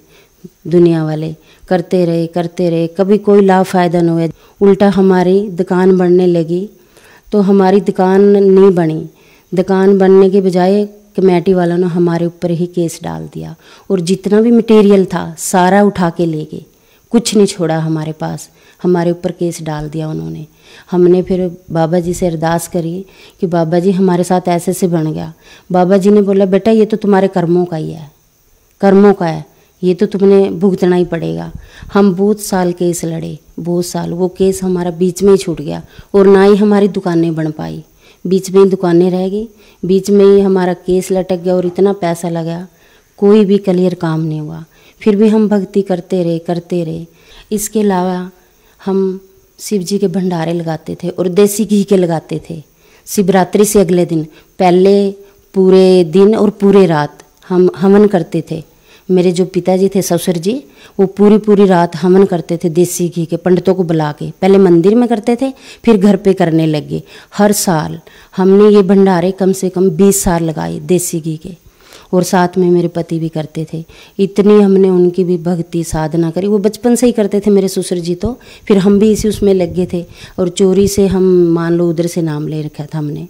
दुनिया वाले। करते रहे, कभी कोई लाभ फ़ायदा नहीं हुआ। उल्टा हमारी दुकान बढ़ने लगी, तो हमारी दुकान नहीं बनी। दुकान बनने के बजाय कमेटी वालों ने हमारे ऊपर ही केस डाल दिया, और जितना भी मटेरियल था सारा उठा के ले गए, कुछ नहीं छोड़ा हमारे पास। हमारे ऊपर केस डाल दिया उन्होंने। हमने फिर बाबा जी से अरदास करी कि बाबा जी हमारे साथ ऐसे से बन गया। बाबा जी ने बोला, बेटा ये तो तुम्हारे कर्मों का ही है, कर्मों का है, ये तो तुमने भुगतना ही पड़ेगा। हम बहुत साल केस लड़े, बहुत साल। वो केस हमारा बीच में ही छूट गया, और ना ही हमारी दुकानें बन पाई, बीच में ही दुकानें रह गई, बीच में ही हमारा केस लटक गया, और इतना पैसा लगा, कोई भी क्लियर काम नहीं हुआ। फिर भी हम भक्ति करते रहे। इसके अलावा हम शिव जी के भंडारे लगाते थे, और देसी घी के लगाते थे। शिवरात्रि से अगले दिन पहले पूरे दिन और पूरे रात हम हवन करते थे। मेरे जो पिताजी थे, ससुर जी, वो पूरी रात हवन करते थे देसी घी के, पंडितों को बुला के। पहले मंदिर में करते थे, फिर घर पे करने लगे। हर साल हमने ये भंडारे कम से कम 20 साल लगाए देसी घी के, और साथ में मेरे पति भी करते थे। इतनी हमने उनकी भी भक्ति साधना करी। वो बचपन से ही करते थे मेरे ससुर जी, तो फिर हम भी इसी उसमें लगे थे, और चोरी से हम मान लो उधर से नाम ले रखा था हमने।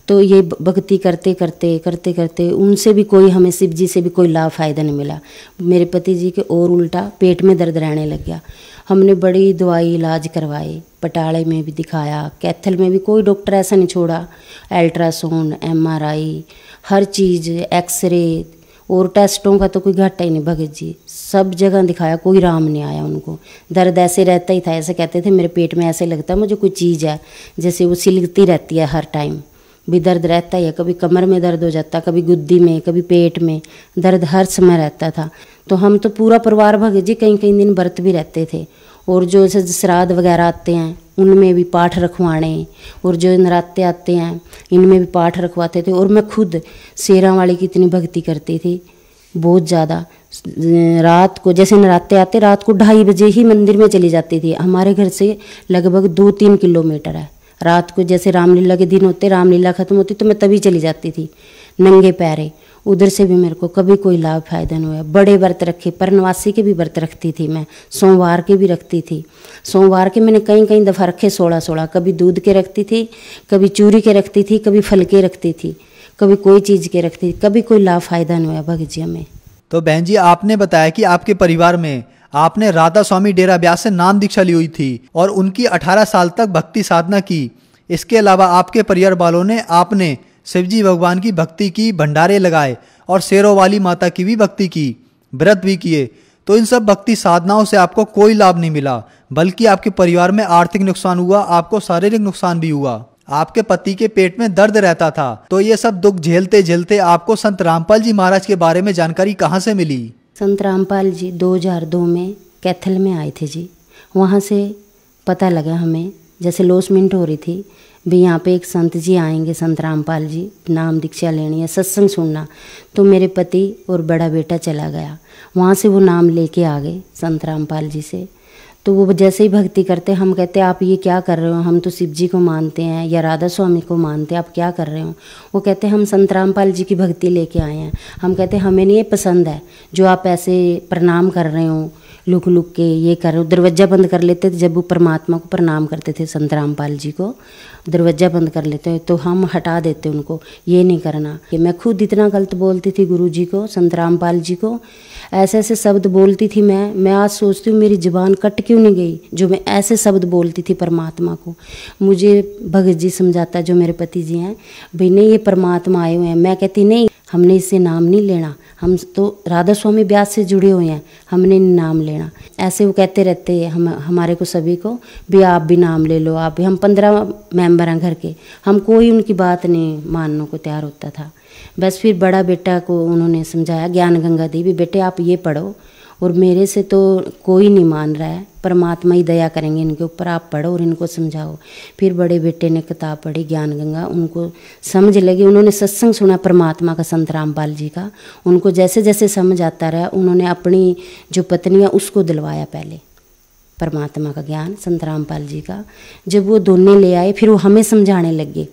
तो ये भक्ति करते उनसे भी कोई, हमें शिव जी से भी कोई लाभ फ़ायदा नहीं मिला। मेरे पति जी के और उल्टा पेट में दर्द रहने लग गया। हमने बड़ी दवाई इलाज करवाए, पटाले में भी दिखाया, कैथल में भी, कोई डॉक्टर ऐसा नहीं छोड़ा। अल्ट्रासाउंड, MRI, हर चीज़, एक्सरे और टेस्टों का तो कोई घाटा ही नहीं भगत जी। सब जगह दिखाया, कोई राम नहीं आया उनको। दर्द ऐसे रहता ही था, ऐसे कहते थे मेरे पेट में ऐसे लगता है मुझे कोई चीज़ है, जैसे वो सिलगती रहती है, हर टाइम भी दर्द रहता ही है। कभी कमर में दर्द हो जाता, कभी गुद्दी में, कभी पेट में दर्द हर समय रहता था। तो हम तो पूरा परिवार भगत जी कई दिन व्रत भी रहते थे। और जो ऐसे श्राद्ध वगैरह आते हैं उनमें भी पाठ रखवाने, और जो नराते आते हैं इनमें भी पाठ रखवाते थे। और मैं खुद शेरा वाली की इतनी भक्ति करती थी, बहुत ज़्यादा। रात को जैसे नराते आते, रात को 2:30 बजे ही मंदिर में चली जाती थी। हमारे घर से लगभग 2-3 किलोमीटर है। रात को जैसे रामलीला के दिन होते, रामलीला ख़त्म होती, तो मैं तभी चली जाती थी नंगे पैरे। उधर से भी मेरे को कभी कोई लाभ फायदा नहीं हुआ। बड़े व्रत रखे, परनवासी के भी व्रत रखती थी मैं, सोमवार के भी रखती थी। सोमवार के मैंने कई दफ़ा रखे, 16-16। कभी दूध के रखती थी, कभी चूरी के रखती थी, कभी फल के रखती थी, कभी कोई चीज़ के रखती थी। कभी कोई लाभ फायदा नहीं हुआ भगत जी हमें। तो बहन जी, आपने बताया कि आपके परिवार में आपने राधा स्वामी डेरा ब्यास से नाम दीक्षा ली हुई थी, और उनकी 18 साल तक भक्ति साधना की। इसके अलावा आपके परिवार वालों ने आपने शिवजी भगवान की भक्ति की, भंडारे लगाए, और शेरों वाली माता की भी भक्ति की, व्रत भी किए। तो इन सब भक्ति साधनाओं से आपको कोई लाभ नहीं मिला, बल्कि आपके परिवार में आर्थिक नुकसान हुआ, आपको शारीरिक नुकसान भी हुआ। आपके पति के पेट में दर्द रहता था। तो ये सब दुख झेलते झेलते आपको संत रामपाल जी महाराज के बारे में जानकारी कहाँ से मिली? संत रामपाल जी 2002 में कैथल में आए थे जी। वहाँ से पता लगा हमें, जैसे लॉसमेंट हो रही थी भी, यहाँ पे एक संत जी आएंगे, संत रामपाल जी, नाम दीक्षा लेनी है, सत्संग सुनना। तो मेरे पति और बड़ा बेटा चला गया, वहाँ से वो नाम लेके आ गए संत रामपाल जी से। तो वो जैसे ही भक्ति करते, हम कहते आप ये क्या कर रहे हो, हम तो शिव जी को मानते हैं या राधा स्वामी को मानते हैं, आप क्या कर रहे हो? वो कहते हम संत रामपाल जी की भक्ति लेके आए हैं। हम कहते हमें नहीं ये पसंद है जो आप ऐसे प्रणाम कर रहे हो, लुक लुक के ये कर, दरवाज़ा बंद कर लेते थे। जब वो परमात्मा को प्रणाम करते थे, संत रामपाल जी को दरवाज़ा बंद कर लेते तो हम हटा देते उनको, ये नहीं करना। कि मैं खुद इतना गलत बोलती थी गुरु जी को, संत रामपाल जी को, ऐसे ऐसे शब्द बोलती थी। मैं आज सोचती हूँ मेरी ज़ुबान कट क्यों नहीं गई, जो मैं ऐसे शब्द बोलती थी परमात्मा को। मुझे भगत जी समझाता, जो मेरे पति जी हैं, भाई नहीं ये परमात्मा आए हुए हैं। मैं कहती नहीं, हमने इससे नाम नहीं लेना, हम तो राधा स्वामी ब्यास से जुड़े हुए हैं, हमने नाम लेना। ऐसे वो कहते रहते हैं हमारे को सभी को भी, आप भी नाम ले लो, आप भी। हम 15 मेंबर हैं घर के, हम कोई उनकी बात नहीं मानने को तैयार होता था। बस फिर बड़ा बेटा को उन्होंने समझाया, ज्ञान गंगा दी, भी बेटे आप ये पढ़ो, और मेरे से तो कोई नहीं मान रहा है, परमात्मा ही दया करेंगे इनके ऊपर, आप पढ़ो और इनको समझाओ। फिर बड़े बेटे ने किताब पढ़ी ज्ञान गंगा, उनको समझ लगी। उन्होंने सत्संग सुना परमात्मा का, संत रामपाल जी का, उनको जैसे जैसे समझ आता रहा, उन्होंने अपनी जो पत्नी है उसको दिलवाया पहले परमात्मा का ज्ञान, संत रामपाल जी का। जब वो दोनों ले आए, फिर वो हमें समझाने लगे,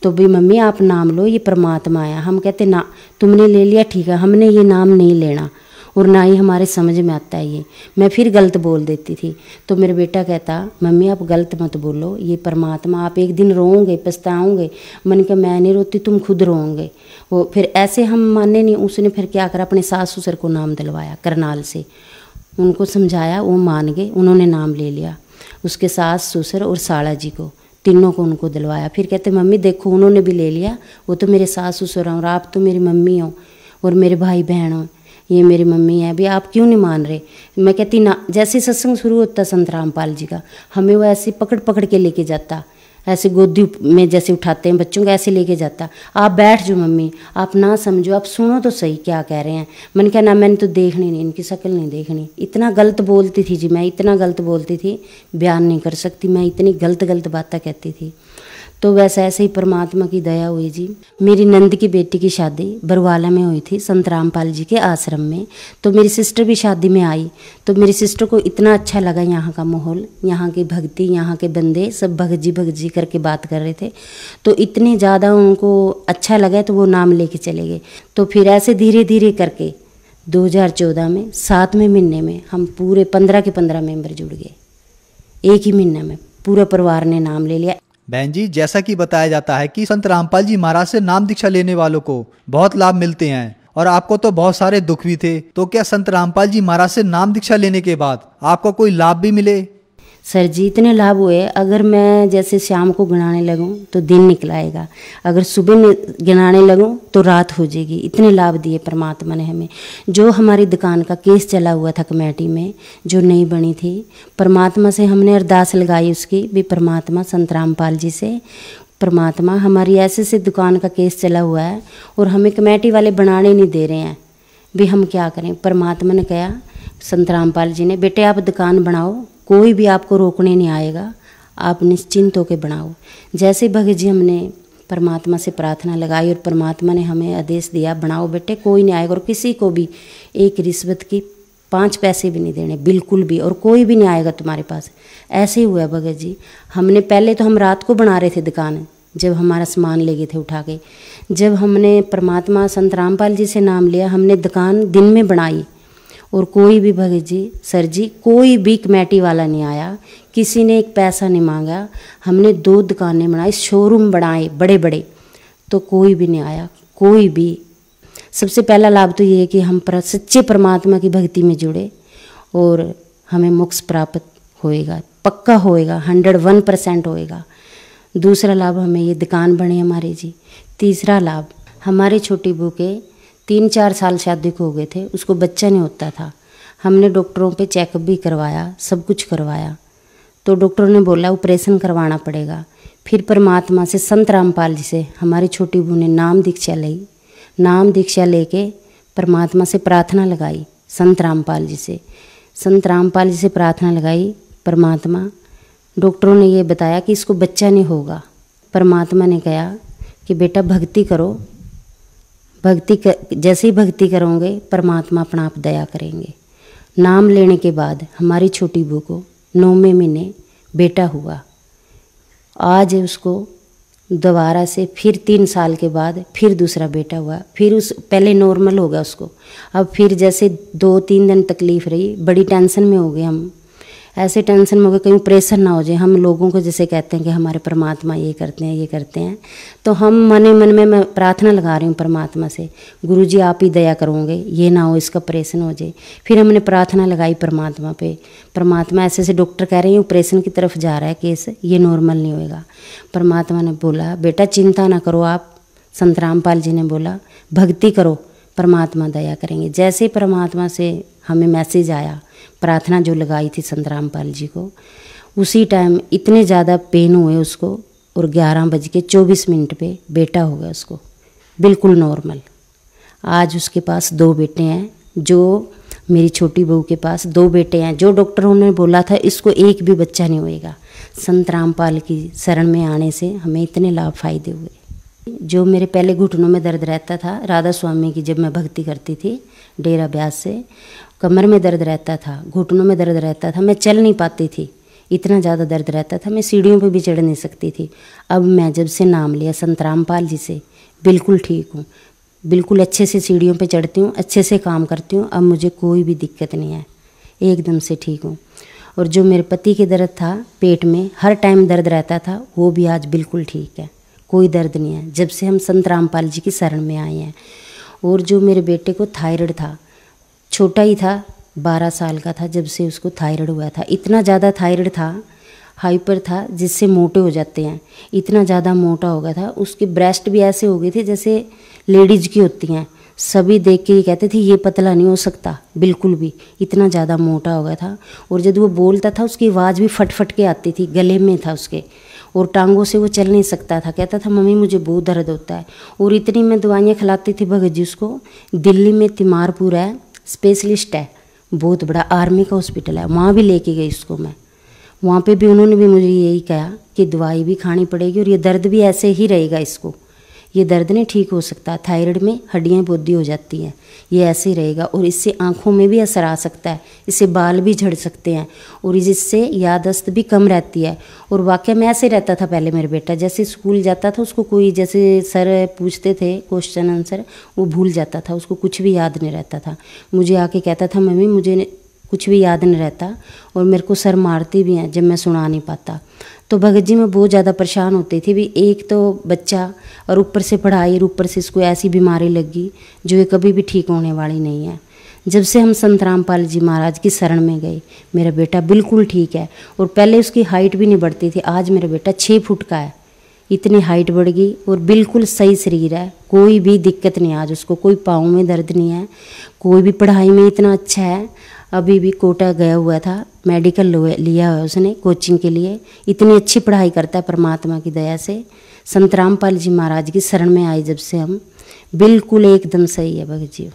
तो भी मम्मी आप नाम लो, ये परमात्मा आया। हम कहते ना, तुमने ले लिया ठीक है, हमने ये नाम नहीं लेना, और ना ही हमारे समझ में आता है ये। मैं फिर गलत बोल देती थी, तो मेरा बेटा कहता, मम्मी आप गलत मत बोलो, ये परमात्मा, आप एक दिन रोओगे, पछताओगे। मैंने कहा मैं नहीं रोती, तुम खुद रोओगे। वो फिर ऐसे हम माने नहीं। उसने फिर क्या करा, अपने सास ससुर को नाम दिलवाया करनाल से, उनको समझाया, वो मान गए, उन्होंने नाम ले लिया। उसके सास ससुर और साला जी को, तीनों को उनको दिलवाया। फिर कहते मम्मी देखो उन्होंने भी ले लिया, वो तो मेरे सास ससुर हैं, और आप तो मेरी मम्मी हो और मेरे भाई बहन हो, ये मेरी मम्मी है, अभी आप क्यों नहीं मान रहे। मैं कहती ना, जैसे सत्संग शुरू होता संत रामपाल जी का, हमें वो ऐसे पकड़ पकड़ के लेके जाता, ऐसे गोदी में जैसे उठाते हैं बच्चों को, ऐसे लेके जाता, आप बैठ जाओ मम्मी, आप ना समझो, आप सुनो तो सही क्या कह रहे हैं। मैंने कहा ना, मैंने तो देखनी नहीं, इनकी शक्ल नहीं देखनी। इतना गलत बोलती थी जी मैं, इतना गलत बोलती थी, बयान नहीं कर सकती, मैं इतनी गलत गलत बातें कहती थी। तो वैसे ऐसे ही परमात्मा की दया हुई जी। मेरी नंद की बेटी की शादी बरवाला में हुई थी, संत रामपाल जी के आश्रम में। तो मेरी सिस्टर भी शादी में आई, तो मेरी सिस्टर को इतना अच्छा लगा यहाँ का माहौल, यहाँ की भक्ति, यहाँ के बंदे सब भगत जी करके बात कर रहे थे, तो इतने ज़्यादा उनको अच्छा लगा, तो वो नाम लेके चले गए। तो फिर ऐसे धीरे धीरे करके 2014 में 7वें महीने में हम पूरे 15 के 15 मेंबर जुड़ गए। एक ही महीने में पूरा परिवार ने नाम ले लिया। बहन जी, जैसा कि बताया जाता है कि संत रामपाल जी महाराज से नाम दीक्षा लेने वालों को बहुत लाभ मिलते हैं, और आपको तो बहुत सारे दुख भी थे। तो क्या संत रामपाल जी महाराज से नाम दीक्षा लेने के बाद आपको कोई लाभ भी मिले? सर जी इतने लाभ हुए, अगर मैं जैसे शाम को गिनाने लगूं तो दिन निकल आएगा, अगर सुबह गिनाने लगूं तो रात हो जाएगी। इतने लाभ दिए परमात्मा ने हमें। जो हमारी दुकान का केस चला हुआ था कमेटी में, जो नहीं बनी थी, परमात्मा से हमने अरदास लगाई उसकी भी, परमात्मा संत रामपाल जी से, परमात्मा हमारी ऐसे से दुकान का केस चला हुआ है और हमें कमेटी वाले बनाने नहीं दे रहे हैं, भी हम क्या करें। परमात्मा ने कहा, संत रामपाल जी ने, बेटे आप दुकान बनाओ, कोई भी आपको रोकने नहीं आएगा, आप निश्चिंत होकर बनाओ। जैसे भगत जी हमने परमात्मा से प्रार्थना लगाई और परमात्मा ने हमें आदेश दिया, बनाओ बेटे, कोई नहीं आएगा, और किसी को भी एक रिश्वत की 5 पैसे भी नहीं देने, बिल्कुल भी, और कोई भी नहीं आएगा तुम्हारे पास। ऐसे ही हुआ भगत जी। हमने पहले तो हम रात को बना रहे थे दुकान, जब हमारा सामान ले गए थे उठा के। जब हमने परमात्मा संत रामपाल जी से नाम लिया, हमने दुकान दिन में बनाई, और कोई भी भगत जी, सर जी, कोई भी कमेटी वाला नहीं आया, किसी ने एक पैसा नहीं मांगा। हमने 2 दुकानें बनाई, शोरूम बनाए बड़े बड़े, तो कोई भी नहीं आया, कोई भी। सबसे पहला लाभ तो ये है कि हम सच्चे परमात्मा की भक्ति में जुड़े और हमें मोक्ष प्राप्त होएगा, पक्का होएगा, 101% होएगा। दूसरा लाभ हमें ये दुकान बने हमारी जी। तीसरा लाभ, हमारे छोटी बहू के 3-4 साल शादी को हो गए थे, उसको बच्चा नहीं होता था। हमने डॉक्टरों पे चेकअप भी करवाया, सब कुछ करवाया, तो डॉक्टरों ने बोला ऑपरेशन करवाना पड़ेगा। फिर परमात्मा से संत रामपाल जी से हमारी छोटी बहू ने नाम दीक्षा ली। नाम दीक्षा लेके परमात्मा से प्रार्थना लगाई, संत रामपाल जी से, संत रामपाल जी से प्रार्थना लगाई। परमात्मा, डॉक्टरों ने ये बताया कि इसको बच्चा नहीं होगा। परमात्मा ने कहा कि बेटा भक्ति करो, जैसे ही भक्ति करोगे परमात्मा अपना आप दया करेंगे। नाम लेने के बाद हमारी छोटी बहू को 9वें महीने बेटा हुआ। आज उसको दोबारा से फिर 3 साल के बाद फिर दूसरा बेटा हुआ, फिर उस पहले नॉर्मल हो गया उसको, अब फिर जैसे 2-3 दिन तकलीफ रही, बड़ी टेंशन में हो गए हम, ऐसे टेंशन में हो गए कहीं प्रेशर ना हो जाए। हम लोगों को जैसे कहते हैं कि हमारे परमात्मा ये करते हैं, तो हम मन में मैं प्रार्थना लगा रही हूँ परमात्मा से, गुरुजी आप ही दया करोगे, ये ना हो इसका ऑपरेशन हो जाए। फिर हमने प्रार्थना लगाई परमात्मा पे, परमात्मा ऐसे डॉक्टर कह रहे हैं ऑपरेशन की तरफ जा रहा है केस, ये नॉर्मल नहीं होएगा। परमात्मा ने बोला बेटा चिंता ना करो आप, संत रामपाल जी ने बोला भक्ति करो, परमात्मा दया करेंगे। जैसे परमात्मा से हमें मैसेज आया, प्रार्थना जो लगाई थी संत रामपाल जी को, उसी टाइम इतने ज़्यादा पेन हुए उसको, और 11:24 पे बेटा हो गया उसको, बिल्कुल नॉर्मल। आज उसके पास 2 बेटे हैं, जो मेरी छोटी बहू के पास 2 बेटे हैं, जो डॉक्टरों ने बोला था इसको एक भी बच्चा नहीं होएगा। संत रामपाल की शरण में आने से हमें इतने लाभ फायदे हुए। जो मेरे पहले घुटनों में दर्द रहता था, राधा स्वामी की जब मैं भक्ति करती थी डेरा ब्यास से, कमर में दर्द रहता था, घुटनों में दर्द रहता था, मैं चल नहीं पाती थी, इतना ज़्यादा दर्द रहता था, मैं सीढ़ियों पे भी चढ़ नहीं सकती थी। अब मैं जब से नाम लिया संत रामपाल जी से, बिल्कुल ठीक हूँ, बिल्कुल अच्छे से सीढ़ियों पे चढ़ती हूँ, अच्छे से काम करती हूँ, अब मुझे कोई भी दिक्कत नहीं है, एकदम से ठीक हूँ। और जो मेरे पति के दर्द था पेट में, हर टाइम दर्द रहता था, वो भी आज बिल्कुल ठीक है, कोई दर्द नहीं है, जब से हम संत रामपाल जी की शरण में आए हैं। और जो मेरे बेटे को थायराइड था, छोटा ही था, 12 साल का था जब से उसको थायराइड हुआ था, इतना ज़्यादा थायराइड था, हाइपर था, जिससे मोटे हो जाते हैं, इतना ज़्यादा मोटा हो गया था, उसके ब्रेस्ट भी ऐसे हो गए थे जैसे लेडीज़ की होती हैं, सभी देख के ये कहते थे ये पतला नहीं हो सकता बिल्कुल भी, इतना ज़्यादा मोटा हो गया था। और जब वो बोलता था उसकी आवाज़ भी फट फट के आती थी, गले में था उसके, और टांगों से वो चल नहीं सकता था, कहता था मम्मी मुझे बहुत दर्द होता है। और इतनी मैं दवाइयाँ खिलाती थी भगत जी उसको। दिल्ली में तिमारपुर है, स्पेशलिस्ट है, बहुत बड़ा आर्मी का हॉस्पिटल है, वहाँ भी लेके गई उसको मैं, वहाँ पे भी उन्होंने भी मुझे यही कहा कि दवाई भी खानी पड़ेगी और ये दर्द भी ऐसे ही रहेगा, इसको ये दर्द नहीं ठीक हो सकता, थायराइड में हड्डियाँ बोदी हो जाती हैं, ये ऐसे ही रहेगा, और इससे आँखों में भी असर आ सकता है, इससे बाल भी झड़ सकते हैं, और इससे याददाश्त भी कम रहती है। और वाकई में ऐसे रहता था पहले मेरा बेटा, जैसे स्कूल जाता था उसको कोई जैसे सर पूछते थे क्वेश्चन आंसर, वो भूल जाता था, उसको कुछ भी याद नहीं रहता था। मुझे आके कहता था मम्मी मुझे कुछ भी याद नहीं रहता, और मेरे को सर मारती भी हैं जब मैं सुना नहीं पाता। तो भगत जी मैं बहुत ज़्यादा परेशान होती थी भी, एक तो बच्चा और ऊपर से पढ़ाई और ऊपर से इसको ऐसी बीमारी लगी जो ये कभी भी ठीक होने वाली नहीं है। जब से हम संत रामपाल जी महाराज की शरण में गए, मेरा बेटा बिल्कुल ठीक है, और पहले उसकी हाइट भी नहीं बढ़ती थी, आज मेरा बेटा 6 फुट का है, इतनी हाइट बढ़ गई और बिल्कुल सही शरीर है, कोई भी दिक्कत नहीं आज उसको, कोई पाँव में दर्द नहीं है, कोई भी पढ़ाई में इतना अच्छा है। अभी भी कोटा गया हुआ था, मेडिकल लिया है उसने कोचिंग के लिए, इतनी अच्छी पढ़ाई करता है परमात्मा की दया से। संत रामपाल जी महाराज की शरण में आए जब से हम, बिल्कुल एकदम सही है भगत जी।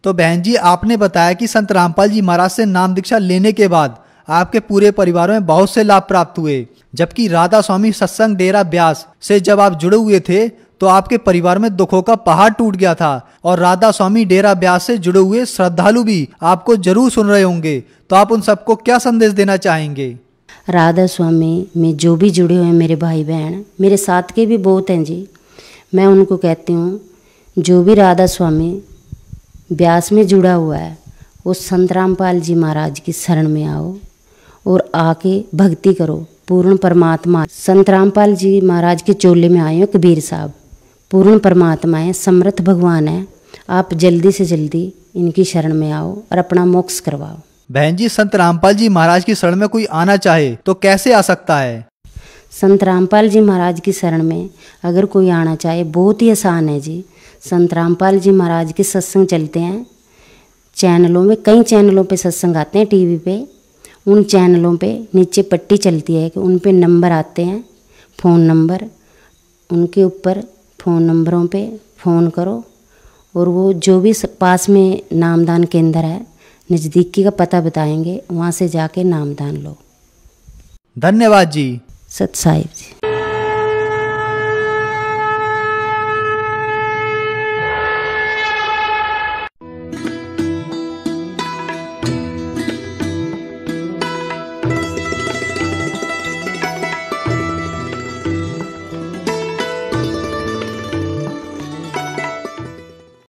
तो बहन जी आपने बताया कि संत रामपाल जी महाराज से नाम दीक्षा लेने के बाद आपके पूरे परिवार में बहुत से लाभ प्राप्त हुए, जबकि राधा स्वामी सत्संग डेरा ब्यास से जब आप जुड़े हुए थे तो आपके परिवार में दुखों का पहाड़ टूट गया था, और राधा स्वामी डेरा ब्यास से जुड़े हुए श्रद्धालु भी आपको जरूर सुन रहे होंगे, तो आप उन सबको क्या संदेश देना चाहेंगे? राधा स्वामी में जो भी जुड़े हुए हैं मेरे भाई बहन, मेरे साथ के भी बहुत हैं जी, मैं उनको कहती हूँ जो भी राधा स्वामी ब्यास में जुड़ा हुआ है वो संत रामपाल जी महाराज की शरण में आओ और आके भक्ति करो। पूर्ण परमात्मा संत रामपाल जी महाराज के चोले में आए हो कबीर साहब, पूर्ण परमात्मा है, समर्थ भगवान है, आप जल्दी से जल्दी इनकी शरण में आओ और अपना मोक्ष करवाओ। बहन जी संत रामपाल जी महाराज की शरण में कोई आना चाहे तो कैसे आ सकता है? संत रामपाल जी महाराज की शरण में अगर कोई आना चाहे बहुत ही आसान है जी। संत रामपाल जी महाराज के सत्संग चलते हैं चैनलों में, कई चैनलों पे सत्संग आते हैं टीवी पे, उन चैनलों पे नीचे पट्टी चलती है कि उन पे नंबर आते हैं, फ़ोन नंबर, उनके ऊपर फ़ोन नंबरों पे फ़ोन करो और वो जो भी पास में नामदान केंद्र है नज़दीकी का पता बताएंगे, वहाँ से जाके नामदान लो। धन्यवाद जी। सत साहिब जी।